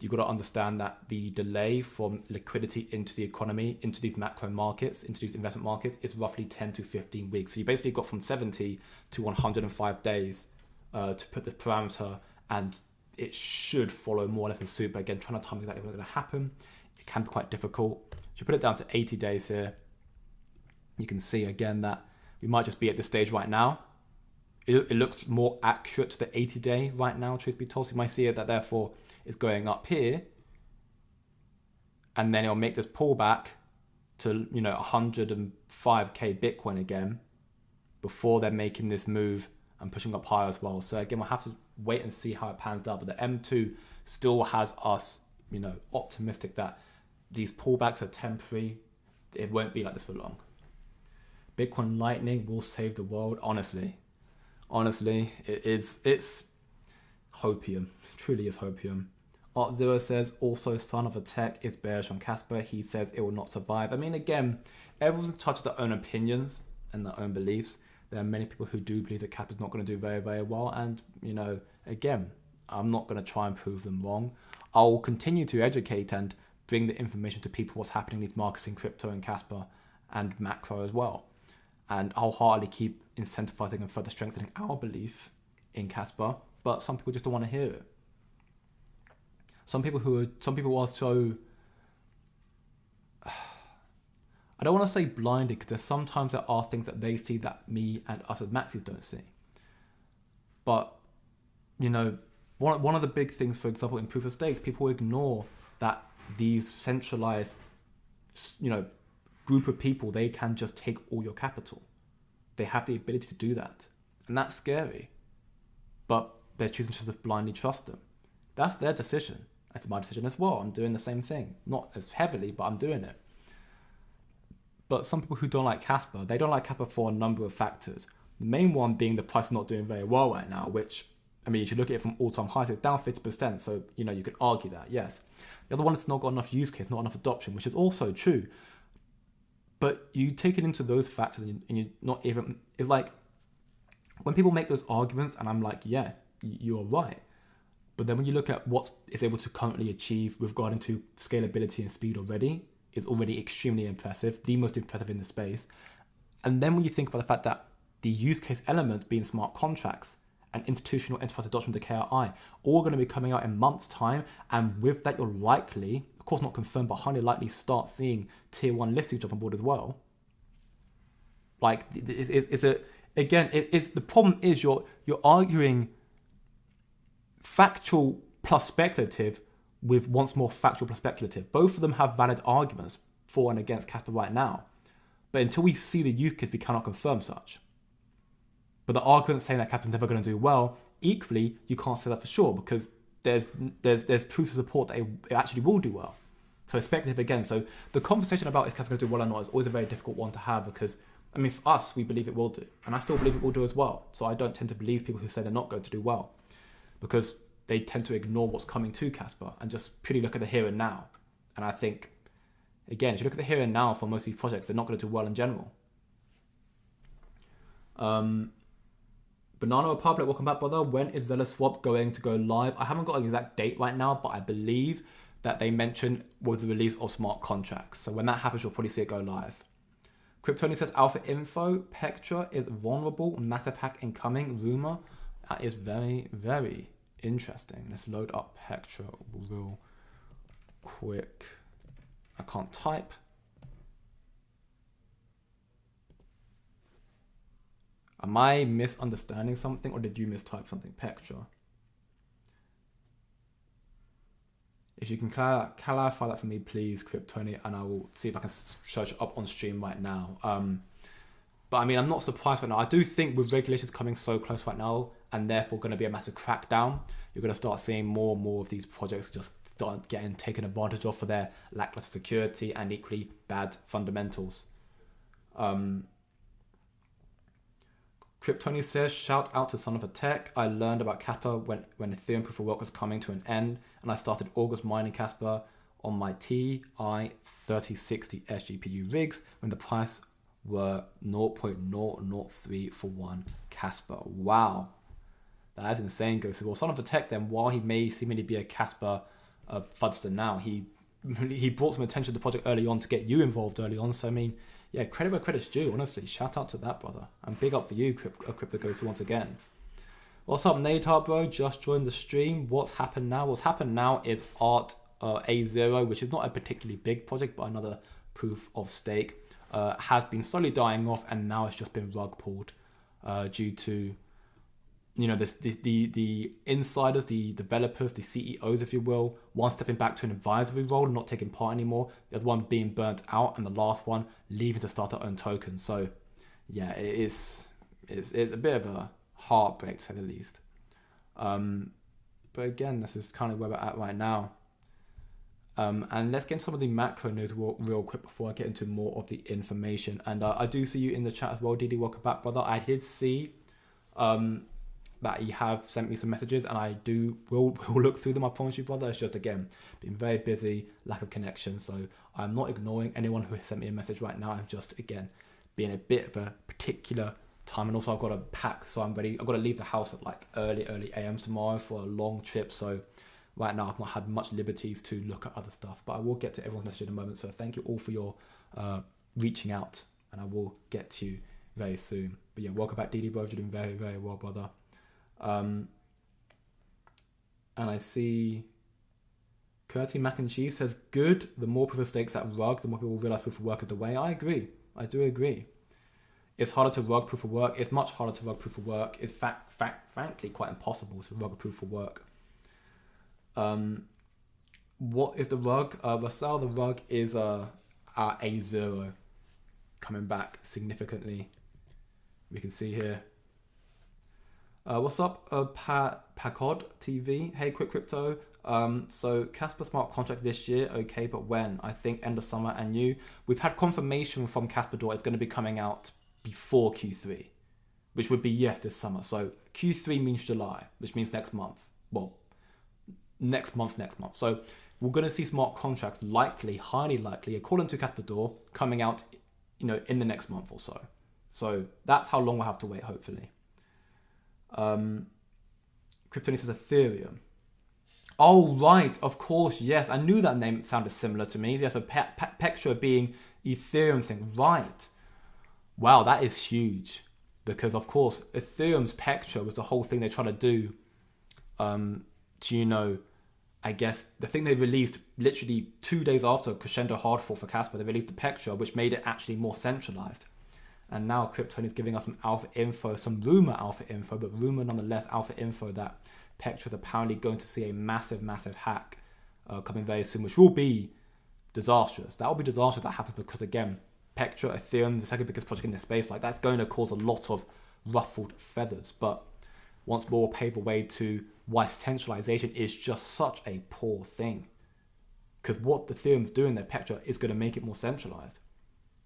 you've got to understand that the delay from liquidity into the economy, into these macro markets, into these investment markets, is roughly 10 to 15 weeks. So you basically got from 70 to 105 days to put this parameter, and it should follow more or less in suit. But again, trying to time exactly what's going to happen, it can be quite difficult. So you put it down to 80 days here. You can see again that we might just be at this stage right now. It looks more accurate to the 80-day right now, truth be told. So you might see it that therefore is going up here, and then it'll make this pullback to 105k Bitcoin again before they're making this move and pushing up higher as well. So again, we'll have to wait and see how it pans out. But the M2 still has us, optimistic that these pullbacks are temporary. It won't be like this for long. Bitcoin Lightning will save the world. Honestly, it's hopium. It truly is hopium. Art0 says, also son of a tech is bearish on Kaspa. He says it will not survive. I mean, again, everyone's in touch with their own opinions and their own beliefs. There are many people who do believe that Kaspa is not going to do very, very well. And, again, I'm not going to try and prove them wrong. I'll continue to educate and bring the information to people what's happening in these markets in crypto and Kaspa and macro as well. And I'll hardly keep incentivizing and further strengthening our belief in Kaspa. But some people just don't want to hear it. Some people are so, I don't want to say blinded, because sometimes there are things that they see that me and us as maxis don't see. But, one of the big things, for example, in proof of stake, people ignore that these centralized, group of people, they can just take all your capital. They have the ability to do that. And that's scary. But they're choosing to just blindly trust them. That's their decision. That's my decision as well. I'm doing the same thing. Not as heavily, but I'm doing it. But some people who don't like Kaspa, they don't like Kaspa for a number of factors. The main one being the price is not doing very well right now, which, if you look at it from all-time highs, it's down 50%. So, you could argue that, yes. The other one is not got enough use case, not enough adoption, which is also true. But you take it into those factors and you're not even... It's like, when people make those arguments, and I'm like, yeah, you're right. But then when you look at what it's able to currently achieve with regard to scalability and speed already, is already extremely impressive, the most impressive in the space. And then when you think about the fact that the use case element being smart contracts and institutional enterprise adoption of the KRI, all going to be coming out in months' time. And with that, you're likely, of course not confirmed, but highly likely start seeing tier 1 listings jump on board as well. Like, the problem is you're arguing factual plus speculative with once more factual plus speculative. Both of them have valid arguments for and against Kaspa right now. But until we see the use case, we cannot confirm such. But the argument saying that Kaspa's never going to do well, equally, you can't say that for sure, because there's proof to support that it actually will do well. So it's speculative again. So the conversation about is Kaspa going to do well or not is always a very difficult one to have, because, for us, we believe it will do. And I still believe it will do as well. So I don't tend to believe people who say they're not going to do well, because they tend to ignore what's coming to Kaspa and just purely look at the here and now. And I think, again, if you look at the here and now for most of these projects, they're not going to do well in general. Banana Republic, welcome back, brother. When is Zealous Swap going to go live? I haven't got an exact date right now, but I believe that they mentioned with the release of smart contracts. So when that happens, you'll probably see it go live. Kryptoni says Alpha Info, Pectra is vulnerable, massive hack incoming, rumor. That is very, very interesting. Let's load up Pectra real quick. I can't type. Am I misunderstanding something, or did you mistype something, Pectra? If you can clarify that for me, please, Kryptoni, and I will see if I can search it up on stream right now. But I'm not surprised right now. I do think with regulations coming so close right now, and therefore going to be a massive crackdown, you're going to start seeing more and more of these projects just start getting taken advantage of for their lackluster security and equally bad fundamentals. Kryptoni says, shout out to Son of a Tech. I learned about Kaspa when Ethereum Proof of Work was coming to an end, and I started August mining Kaspa on my TI 3060 SGPU rigs when the price were 0.003 for one Kaspa. Wow. That is insane, Ghost. Well, Son of a Tech then, while he may seemingly be a Kaspa Fudster now. He brought some attention to the project early on to get you involved early on. So I mean, yeah, credit where credit's due. Honestly, shout out to that brother, and big up for you, Crypto Ghost, once again. What's up, Nadar, bro? Just joined the stream. What's happened now? What's happened now is Art A0, which is not a particularly big project, but another proof of stake, has been slowly dying off, and now it's just been rug pulled due to, you know, the insiders, the developers, the CEOs, if you will, one stepping back to an advisory role and not taking part anymore, the other one being burnt out, and the last one leaving to start their own token. So yeah, it's a bit of a heartbreak, to say the least. But again, this is kind of where we're at right now. And let's get into some of the macro news real quick before I get into more of the information. And I do see you in the chat as well, Didi. Welcome back, brother. I did see that you have sent me some messages, and I will look through them. I promise you, brother. It's just, again, been very busy, lack of connection. So I'm not ignoring anyone who has sent me a message right now. I'm just, again, being a bit of a particular time, and also I've got to pack, so I'm ready. I've got to leave the house at like early AMs tomorrow for a long trip. So right now I've not had much liberties to look at other stuff, but I will get to everyone's message in a moment. So thank you all for your reaching out, and I will get to you very soon. But yeah, welcome back, Didi, bro. You're doing very, very well, brother. And I see Curty Mac and Cheese says, good, the more proof of stakes at Rug, the more people realize proof of work is the way. I agree. I do agree. It's harder to rug proof of work. It's much harder to rug proof of work. It's frankly quite impossible to rug proof of work. What is the rug? Russell, the rug is our A0 coming back significantly. We can see here. What's up, Pacod TV? Hey, quick crypto. So Casper smart contracts this year, okay, but when? I think end of summer. And we've had confirmation from Casper Door it's going to be coming out before Q3, which would be yes this summer. So Q3 means July, which means next month. Well, next month. So we're going to see smart contracts likely, highly likely, according to Casper Door, coming out, you know, in the next month or so. So that's how long we'll have to wait, hopefully. Kryptonite says Ethereum. Oh, right, of course, yes. I knew that name sounded similar to me. Yes, so Pectra being Ethereum thing, right. Wow, that is huge. Because, of course, Ethereum's Pectra was the whole thing they tried to do to, you know, I guess the thing they released literally 2 days after Crescendo Hardfork for Casper, they released the Pectra, which made it actually more centralized. And now Krypton is giving us some alpha info, some rumor alpha info, but rumor nonetheless alpha info that Pectra is apparently going to see a massive hack coming very soon, which will be disastrous. That will be disastrous if that happens, because again, Pectra, Ethereum, the second biggest project in this space, like that's going to cause a lot of ruffled feathers. But once more, will pave the way to why centralization is just such a poor thing. Because what Ethereum's doing there, Pectra, is going to make it more centralized.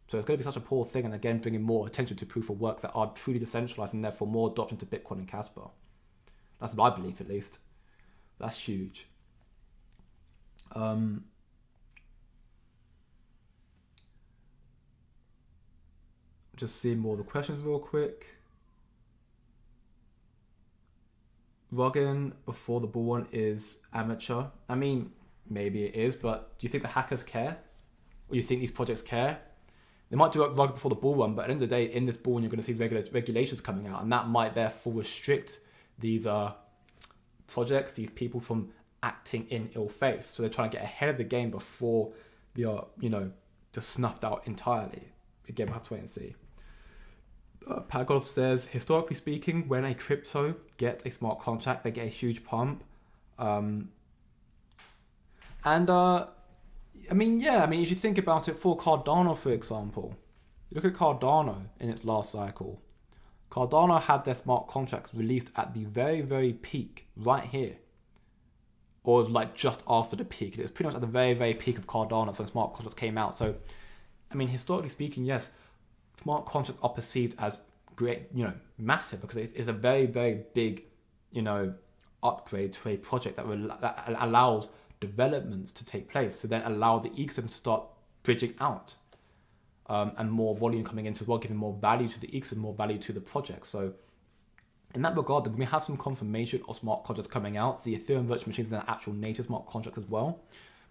So it's going to be such a poor thing, and again, bringing more attention to proof of work that are truly decentralized, and therefore more adoption to Bitcoin and Casper. That's what I believe, at least. That's huge. Just see more of the questions real quick. Rugging before the bull run is amateur. I mean, maybe it is, but do you think the hackers care? Or do you think these projects care? They might do a rug before the bull run, but at the end of the day, in this bull run, you're going to see regulations coming out, and that might therefore restrict these projects, these people from acting in ill faith. So they're trying to get ahead of the game before they are, you know, just snuffed out entirely. Again, we'll have to wait and see. Pagov says, historically speaking, when a crypto gets a smart contract, they get a huge pump. I mean, if you think about it, for Cardano, for example, look at Cardano in its last cycle. Cardano had their smart contracts released at the very, very peak, right here. Or like just after the peak. It was pretty much at the very, very peak of Cardano when smart contracts came out. So, I mean, historically speaking, yes, smart contracts are perceived as great, you know, massive, because it's a very, very big, you know, upgrade to a project that allows developments to take place, to then allow the ecosystem to start bridging out, and more volume coming into as well, giving more value to the ecosystem, more value to the project. So in that regard, when we have some confirmation of smart contracts coming out, the Ethereum virtual machines and the actual native smart contracts as well,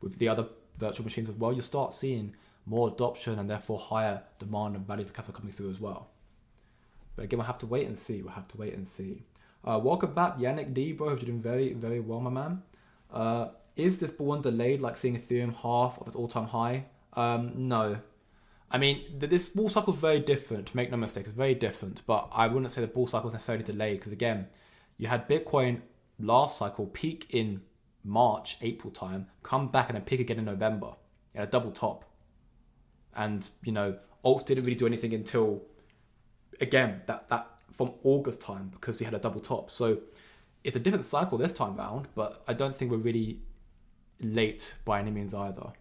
with the other virtual machines as well, you start seeing more adoption and therefore higher demand and value for Kaspa coming through as well. But again, we'll have to wait and see. Welcome back, Yannick D, bro. You're doing very, very well, my man. Is this bull run delayed, like seeing Ethereum half of its all-time high? No. I mean, this bull cycle is very different. Make no mistake, it's very different. But I wouldn't say the bull cycle is necessarily delayed because, again, you had Bitcoin last cycle peak in March, April time, come back and then peak again in November. A double top. And, you know, alts didn't really do anything until, again, that from August time because we had a double top. So it's a different cycle this time round, but I don't think we're really late by any means either.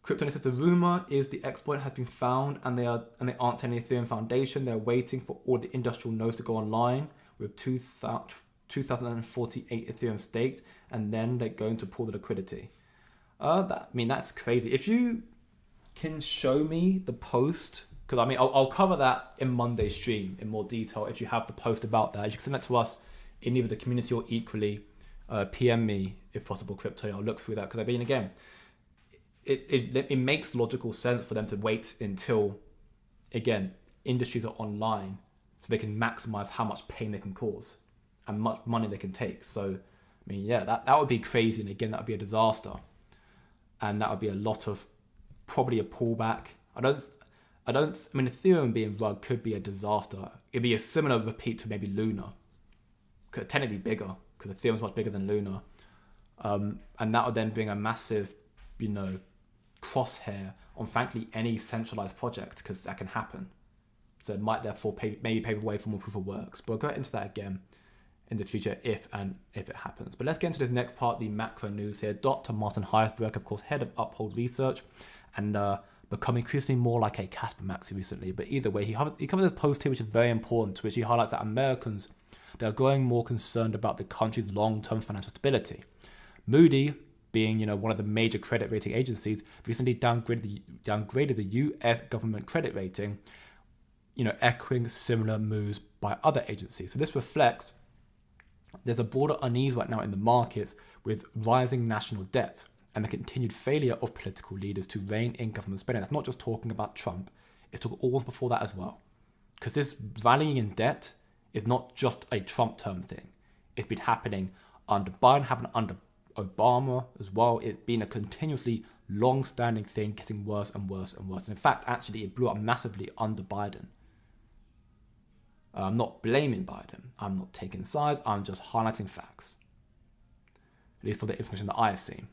Crypto says the rumor is the exploit has been found and they aren't telling the Ethereum Foundation. They're waiting for all the industrial nodes to go online with 2,048 Ethereum staked, and then they're going to pull the liquidity. That's crazy. If you can show me the post, because I mean, I'll cover that in Monday's stream in more detail. If you have the post about that, you can send that to us in either the community or equally PM me if possible, Crypto. I'll look through that because I mean, again, it makes logical sense for them to wait until, again, industries are online so they can maximize how much pain they can cause and much money they can take. So, I mean, yeah, that would be crazy. And again, that would be a disaster. And that would be a lot of, probably a pullback. I mean, Ethereum being rug could be a disaster. It'd be a similar repeat to maybe Luna. Could technically bigger because Ethereum's much bigger than Luna. And that would then bring a massive, you know, crosshair on frankly any centralized project because that can happen. So it might therefore maybe pave the way for more proof of works. But we'll go into that again in the future if it happens. But let's get into this next part, the macro news here. Dr. Martin Heisberg, of course, head of Rugpulls research and become increasingly more like a Kaspa maxi recently. But either way, he covered this post here, which is very important, which he highlights that Americans, they're growing more concerned about the country's long-term financial stability. Moody, being, you know, one of the major credit rating agencies, recently downgraded the US government credit rating, you know, echoing similar moves by other agencies. So this reflects there's a broader unease right now in the markets with rising national debt and the continued failure of political leaders to rein in government spending. That's not just talking about Trump, it's talking all before that as well. Because this rallying in debt is not just a Trump term thing. It's been happening under Biden, happened under Obama as well. It's been a continuously long-standing thing, getting worse and worse and worse. And in fact, actually, it blew up massively under Biden. I'm not blaming Biden. I'm not taking sides. I'm just highlighting facts. At least for the information that I have seen.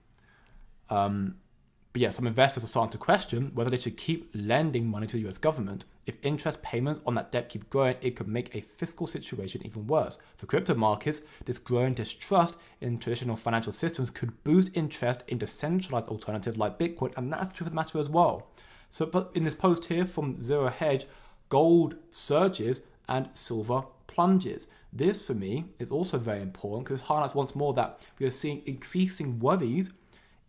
But yeah, some investors are starting to question whether they should keep lending money to the US government. If interest payments on that debt keep growing, it could make a fiscal situation even worse. For crypto markets, this growing distrust in traditional financial systems could boost interest in decentralized alternatives like Bitcoin, and that's true of the matter as well. So, but in this post here from Zero Hedge, gold surges and silver plunges. This, for me, is also very important because it highlights once more that we are seeing increasing worries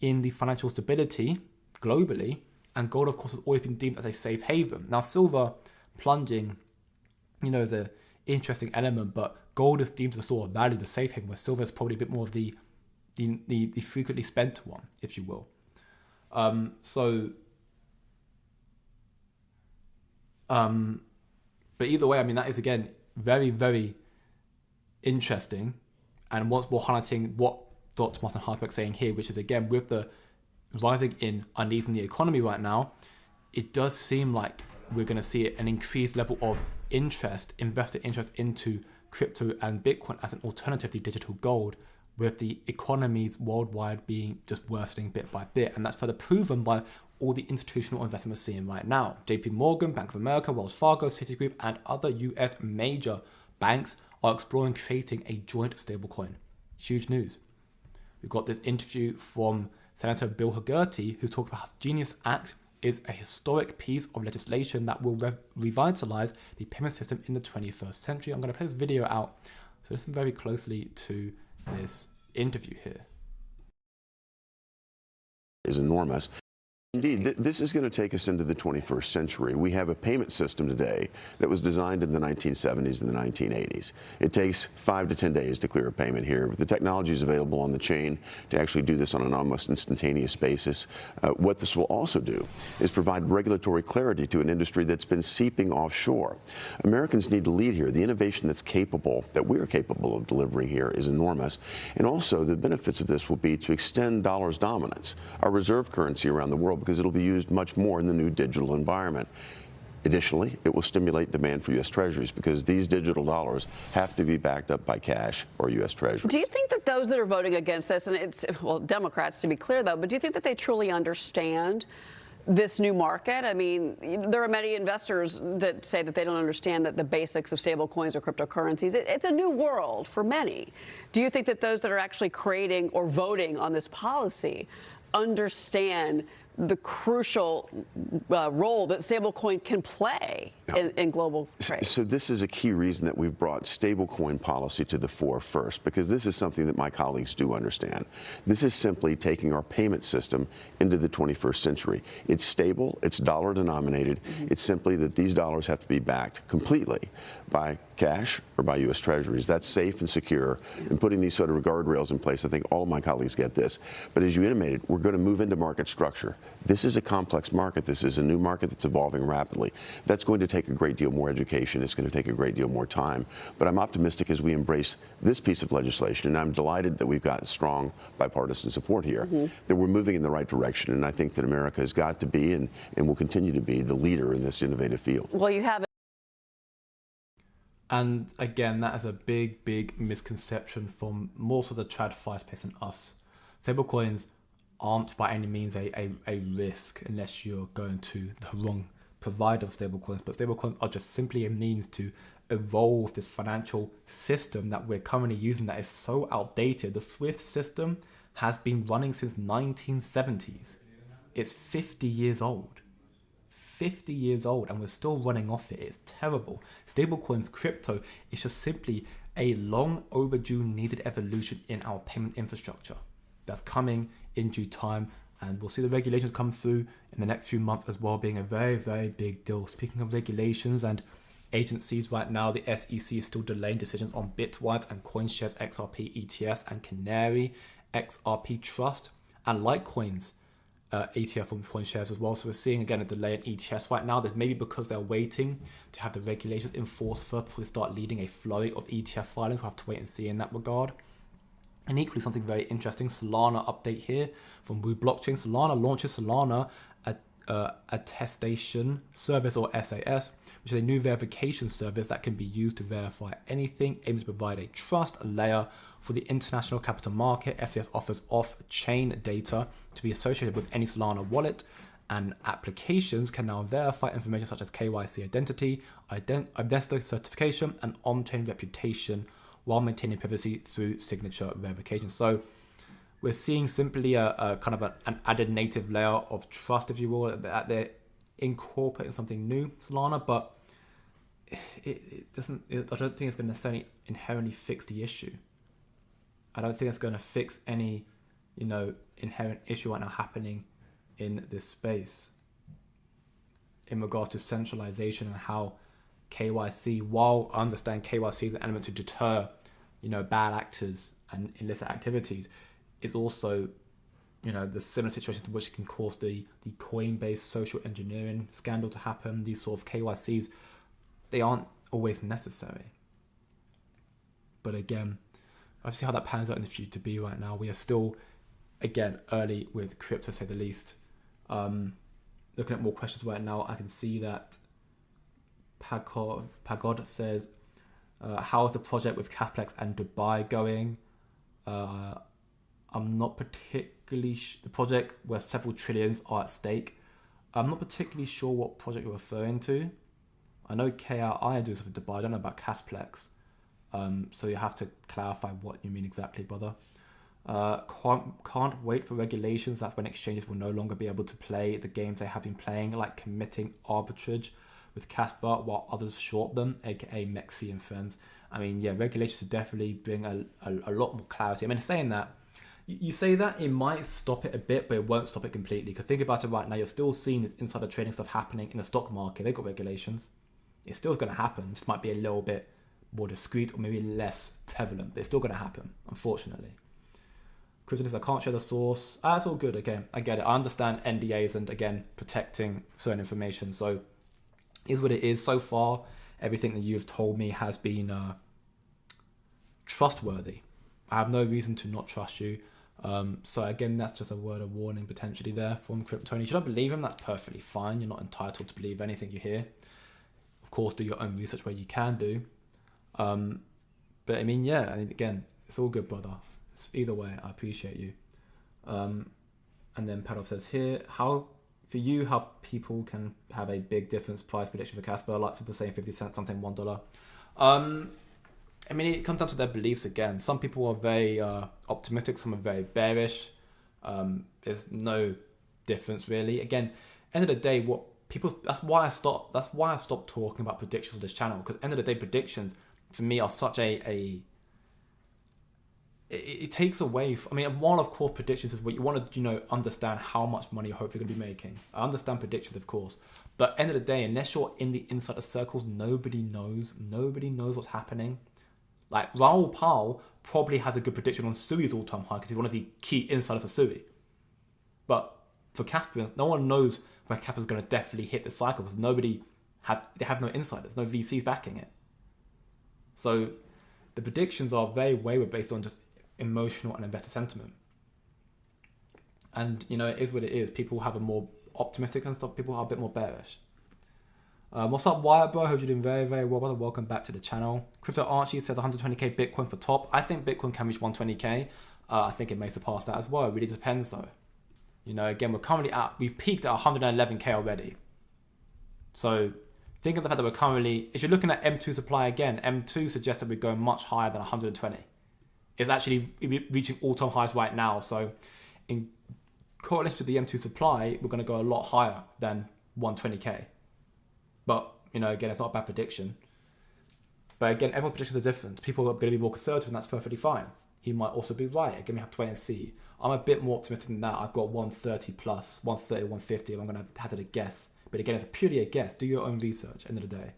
in the financial stability globally, and gold, of course, has always been deemed as a safe haven. Now, silver plunging, you know, is an interesting element, but gold is deemed as a store of value, the safe haven, where silver is probably a bit more of the frequently spent one, if you will. But either way, I mean, that is, again, very, very interesting, and once more highlighting what Dr. Martin Heisberg saying here, which is, again, with the rising in unease in the economy right now, it does seem like we're going to see an increased level of interest, investor interest into crypto and Bitcoin as an alternative to digital gold, with the economies worldwide being just worsening bit by bit. And that's further proven by all the institutional investment we're seeing right now. JP Morgan, Bank of America, Wells Fargo, Citigroup, and other US major banks are exploring creating a joint stablecoin. Huge news. We've got this interview from Senator Bill Hagerty, who talked about how the Genius Act is a historic piece of legislation that will revitalize the payment system in the 21st century. I'm going to play this video out, so listen very closely to this interview here. Is enormous. Indeed, this is going to take us into the 21st century. We have a payment system today that was designed in the 1970s and the 1980s. It takes 5 to 10 days to clear a payment here. But the technology is available on the chain to actually do this on an almost instantaneous basis. What this will also do is provide regulatory clarity to an industry that's been seeping offshore. Americans need to lead here. The innovation that we're capable of delivering here is enormous. And also the benefits of this will be to extend dollar's dominance, our reserve currency around the world, because it'll be used much more in the new digital environment. Additionally, it will stimulate demand for U.S. Treasuries because these digital dollars have to be backed up by cash or U.S. Treasuries. Do you think that those that are voting against this, and it's, well, Democrats to be clear though, but do you think that they truly understand this new market? I mean, there are many investors that say that they don't understand that the basics of stable coins or cryptocurrencies. It's a new world for many. Do you think that those that are actually creating or voting on this policy understand the crucial role that stablecoin can play in global trade? So this is a key reason that we've brought stablecoin policy to the fore first, because this is something that my colleagues do understand. This is simply taking our payment system into the 21st century. It's stable, it's dollar denominated. It's simply that these dollars have to be backed completely by cash or by U.S. Treasuries. That's safe and secure. And putting these sort of guardrails in place, I think all of my colleagues get this. But as you intimated, we're going to move into market structure. This is a complex market. This is a new market that's evolving rapidly. That's going to take a great deal more education. It's going to take a great deal more time. But I'm optimistic as we embrace this piece of legislation, and I'm delighted that we've got strong bipartisan support here, that we're moving in the right direction. And I think that America has got to be and will continue to be the leader in this innovative field. Well, you have. And again, that is a big, big misconception from more so the TradFi space than us. Stablecoins aren't by any means a risk unless you're going to the wrong provider of stablecoins, but stablecoins are just simply a means to evolve this financial system that we're currently using that is so outdated. The SWIFT system has been running since 1970s. It's 50 years old. 50 years old, and we're still running off it. It's terrible. Stablecoins, crypto, is just simply a long overdue needed evolution in our payment infrastructure that's coming in due time, and we'll see the regulations come through in the next few months as well, being a very, very big deal. Speaking of regulations and agencies, right now the SEC is still delaying decisions on Bitwise and CoinShares XRP ETS and Canary XRP Trust and Litecoin's ETF from CoinShares as well. So we're seeing again a delay in ETS right now. That maybe because they're waiting to have the regulations enforced first before they start leading a flurry of ETF filings. We'll have to wait and see in that regard. And equally something very interesting, Solana update here from Wu Blockchain. Solana launches Solana Attestation Service, or SAS, which is a new verification service that can be used to verify anything, aims to provide a trust layer for the international capital market. SAS offers off-chain data to be associated with any Solana wallet, and applications can now verify information such as KYC identity, identity certification, and on-chain reputation while maintaining privacy through signature verification. So we're seeing simply a kind of an added native layer of trust, if you will, that they're incorporating something new, Solana, but it doesn't. I don't think it's going to necessarily inherently fix the issue. I don't think it's going to fix any, inherent issue right now happening in this space in regards to centralization and how KYC, while I understand KYC is an element to deter, bad actors and illicit activities, is also, the similar situation to which can cause the Coinbase social engineering scandal to happen. These sort of KYCs, they aren't always necessary. But again, I see how that pans out in the future to be right now. We are still, again, early with crypto, to say the least. Looking at more questions right now, I can see that Pagod says, how is the project with Casplex and Dubai going? I'm not particularly the project where several trillions are at stake. I'm not particularly sure what project you're referring to. I know KRI do stuff with Dubai. I don't know about Casplex. So you have to clarify what you mean exactly, brother. Can't wait for regulations. That's when exchanges will no longer be able to play the games they have been playing, like committing arbitrage with Kaspa while others short them, aka Mexi and friends. I mean, yeah, regulations should definitely bring a lot more clarity. I mean, saying that, You say that it might stop it a bit, but it won't stop it completely. Because think about it right now, you're still seeing this insider trading stuff happening in the stock market. They've got regulations. It's still going to happen. It just might be a little bit more discreet or maybe less prevalent, but it's still going to happen, unfortunately. Chris says, I can't share the source. That's all good. Okay, I get it. I understand NDAs and, again, protecting certain information. So, is what it is. So far, everything that you've told me has been trustworthy. I have no reason to not trust you. So again, that's just a word of warning potentially there from Crypto. You shouldn't believe him. That's perfectly fine. You're not entitled to believe anything you hear. Of course, do your own research where you can do. But I mean, yeah, again, it's all good, brother. It's either way, I appreciate you. And then Padov says here, how people can have a big difference price prediction for Kaspa, like people saying 50 cents, something $1. I mean, it comes down to their beliefs again. Some people are very optimistic, some are very bearish. There's no difference really. Again, end of the day, that's why I stopped talking about predictions on this channel, because end of the day, predictions for me are such it takes away. One of course predictions is what you want to understand how much money you're hopefully going to be making. I understand predictions, of course, but end of the day, unless you're in the insider circles, nobody knows what's happening. Like Rugpulls probably has a good prediction on Sui's all-time high because he's one of the key insiders for Sui. But for Caspians, no one knows where Kaspa's going to definitely hit the cycle because they have no insiders, no VCs backing it. So the predictions are very wayward based on just emotional and investor sentiment. And, it is what it is. People have a more optimistic and stuff. People are a bit more bearish. What's up, Wyatt, bro? Hope you're doing very, very well, brother. Welcome back to the channel. Crypto Archie says 120k Bitcoin for top. I think Bitcoin can reach 120k. I think it may surpass that as well. It really depends, though. Again, we've peaked at 111k already. So think of the fact that we're currently, if you're looking at M2 supply again, M2 suggests that we're going much higher than 120. It's actually reaching all-time highs right now. So in correlation to the M2 supply, we're going to go a lot higher than 120k. But, again, it's not a bad prediction. But again, everyone's predictions are different. People are going to be more conservative, and that's perfectly fine. He might also be right. Again, we have to wait and see. I'm a bit more optimistic than that. I've got 130 plus, 130, 150, if I'm going to hazard a guess. But again, it's purely a guess. Do your own research, end of the day.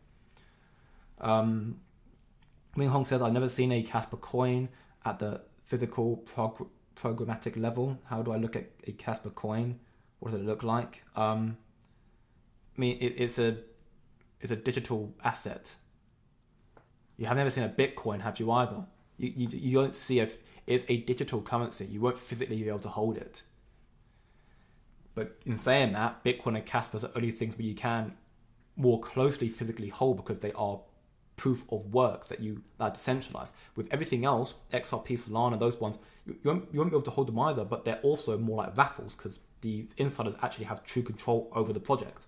Ming Hong says, I've never seen a Kaspa coin at the physical programmatic level. How do I look at a Kaspa coin? What does it look like? It's a digital asset. You have never seen a Bitcoin, have you either? You don't see if it's a digital currency. You won't physically be able to hold it. But in saying that, Bitcoin and Kaspa are only things where you can more closely physically hold because they are proof of works that are decentralized. With everything else, XRP, Solana, those ones, you won't be able to hold them either, but they're also more like raffles because the insiders actually have true control over the project.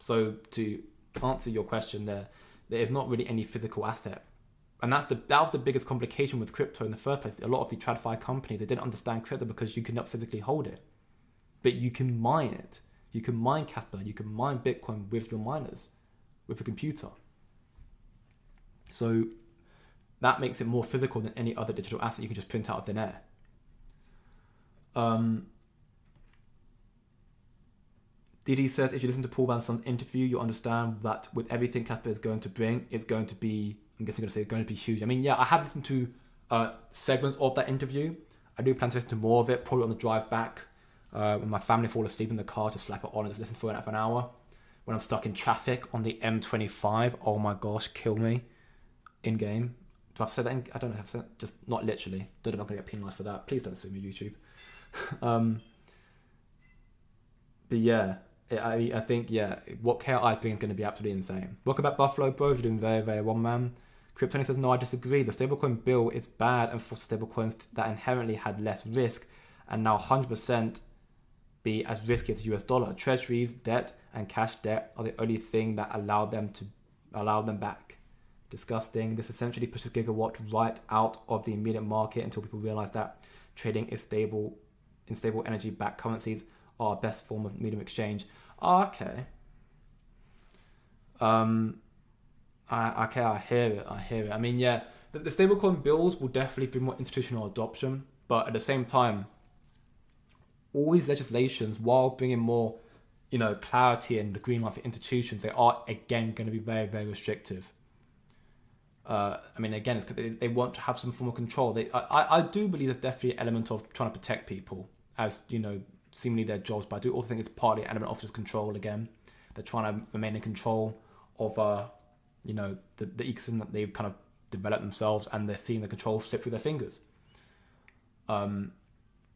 So to answer your question there is not really any physical asset. And that was the biggest complication with crypto in the first place. A lot of the TradFi companies, they didn't understand crypto because you could not physically hold it. But you can mine it. You can mine Kaspa. You can mine Bitcoin with your miners, with a computer. So that makes it more physical than any other digital asset you can just print out of thin air. Didi says, if you listen to Paul Van Sund's interview, you'll understand that with everything Kaspa is going to bring, it's going to be, I'm guessing it's going to be huge. I have listened to segments of that interview. I do plan to listen to more of it, probably on the drive back. When my family fall asleep in the car, to slap it on and just listen for an hour. When I'm stuck in traffic on the M25, oh my gosh, kill me. In game. Do I have to say that? I don't know. Have to say that. Just not literally. Don't know if I'm going to get penalised for that. Please don't sue me, YouTube. But yeah, I think, what KRI brings is going to be absolutely insane. Welcome back, Buffalo, bro. You're doing very, very well, man. Kryptonian says, no, I disagree. The stablecoin bill is bad and forces stablecoins that inherently had less risk and now 100% be as risky as the US dollar. Treasuries, debt, and cash debt are the only thing that allow them back. Disgusting. This essentially pushes gigawatt right out of the immediate market until people realize that trading is stable energy-backed currencies are best form of medium exchange. Okay. I hear it. The stablecoin bills will definitely bring more institutional adoption. But at the same time, all these legislations, while bringing more, clarity and the green light for institutions, they are again going to be very, very restrictive. Again, it's 'cause they want to have some form of control. I do believe there's definitely an element of trying to protect people, as seemingly their jobs. But I do also think it's partly an element of just control. Again, they're trying to remain in control of the ecosystem that they've kind of developed themselves, and they're seeing the control slip through their fingers. But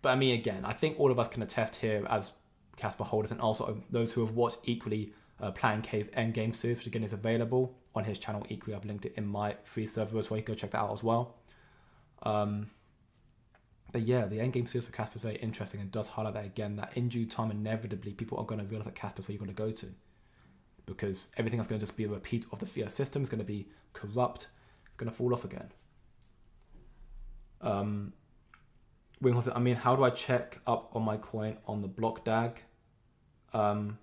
again, I think all of us can attest here as Kaspa holders, and also those who have watched equally Plan K's Endgame series, which again is available on his channel. Equally, I've linked it in my free server as well. You can go check that out as well. But yeah, the Endgame series for Kaspa is very interesting, and does highlight that again, that in due time, inevitably, people are going to realize that Kaspa is where you're going to go to. Because everything that's going to just be a repeat of the fiat system is going to be corrupt, going to fall off again. Winghorn said, how do I check up on my coin on the block DAG? How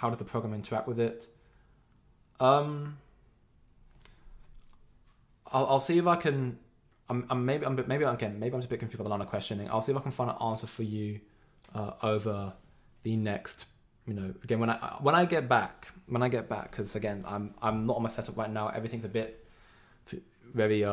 does the program interact with it? I'll see if I can. Maybe I'm just a bit confused by the line of questioning. I'll see if I can find an answer for you over the next. Again, when I get back, because again, I'm not on my setup right now. Everything's a bit very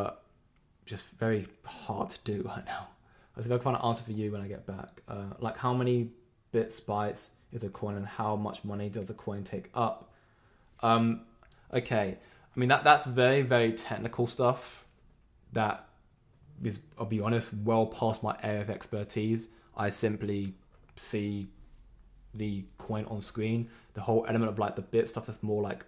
just very hard to do right now. I'll see if I can find an answer for you when I get back. Like how many bytes is a coin, and how much money does a coin take up? Okay, that's very, very technical stuff that is, I'll be honest, well past my area of expertise. I simply see the coin on screen. The whole element of like the bit stuff is more like,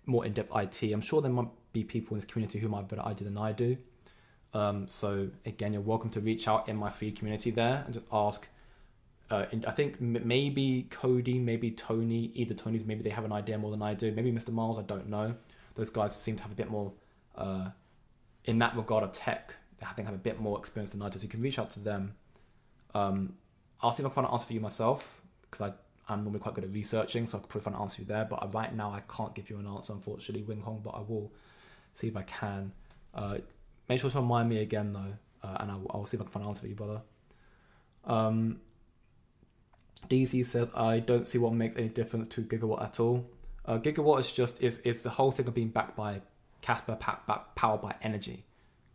more in-depth IT. I'm sure there might be people in this community who might be better IT than I do. So again, you're welcome to reach out in my free community there and just ask. I think maybe Cody, maybe Tony, either Tony's, maybe they have an idea more than I do. Maybe Mr. Miles, I don't know. Those guys seem to have a bit more, in that regard of tech, I think have a bit more experience than I do. So you can reach out to them. I'll see if I can find an answer for you myself, because I'm normally quite good at researching, so I could probably find an answer for you there. But right now, I can't give you an answer, unfortunately, Wing Hong, but I will see if I can. Make sure to remind me again, though, and I'll see if I can find an answer for you, brother. DC says, I don't see what makes any difference to Gigawatt at all. Gigawatt is just, it's the whole thing of being backed by Kaspa, powered by energy.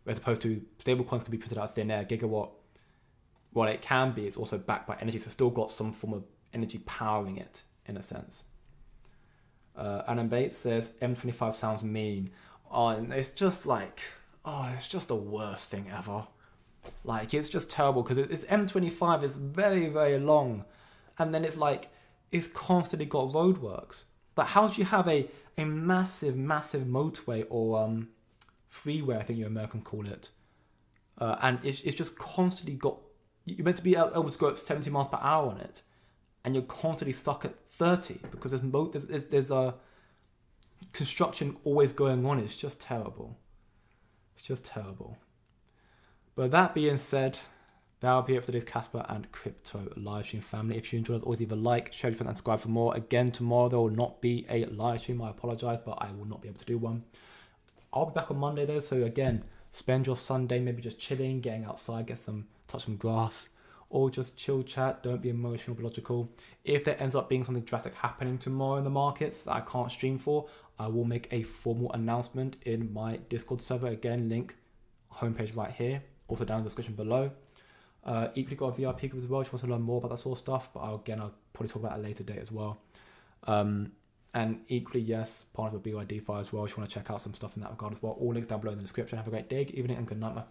As opposed to stablecoins can be printed out of thin air. Gigawatt, what it can be, it's also backed by energy, so it's still got some form of energy powering it, in a sense. Adam Bates says, M25 sounds mean. And it's just like, it's just the worst thing ever. Like, it's just terrible, because it's M25 is very, very long. And then it's like, it's constantly got roadworks. But how do you have a massive, massive motorway or freeway, I think you Americans call it, and it's just constantly got, you're meant to be able to go at 70 miles per hour on it, and you're constantly stuck at 30 because there's a construction always going on. It's just terrible. It's just terrible. But that being said, that'll be it for today's Kaspa and Crypto livestream family. If you enjoyed, always leave a like, share, and subscribe for more. Again, tomorrow there will not be a live stream. I apologize, but I will not be able to do one. I'll be back on Monday though, so again, spend your Sunday maybe just chilling, getting outside, touch some grass, or just chill chat. Don't be emotional, but logical. If there ends up being something drastic happening tomorrow in the markets that I can't stream for, I will make a formal announcement in my Discord server. Again, link homepage right here, also down in the description below. Equally got a VIP group as well if you want to learn more about that sort of stuff, but I'll probably talk about it at a later date as well. And equally, yes, part of the BYDFI as well if you want to check out some stuff in that regard as well. All links down below in the description. Have a great day, good evening, and good night, my family.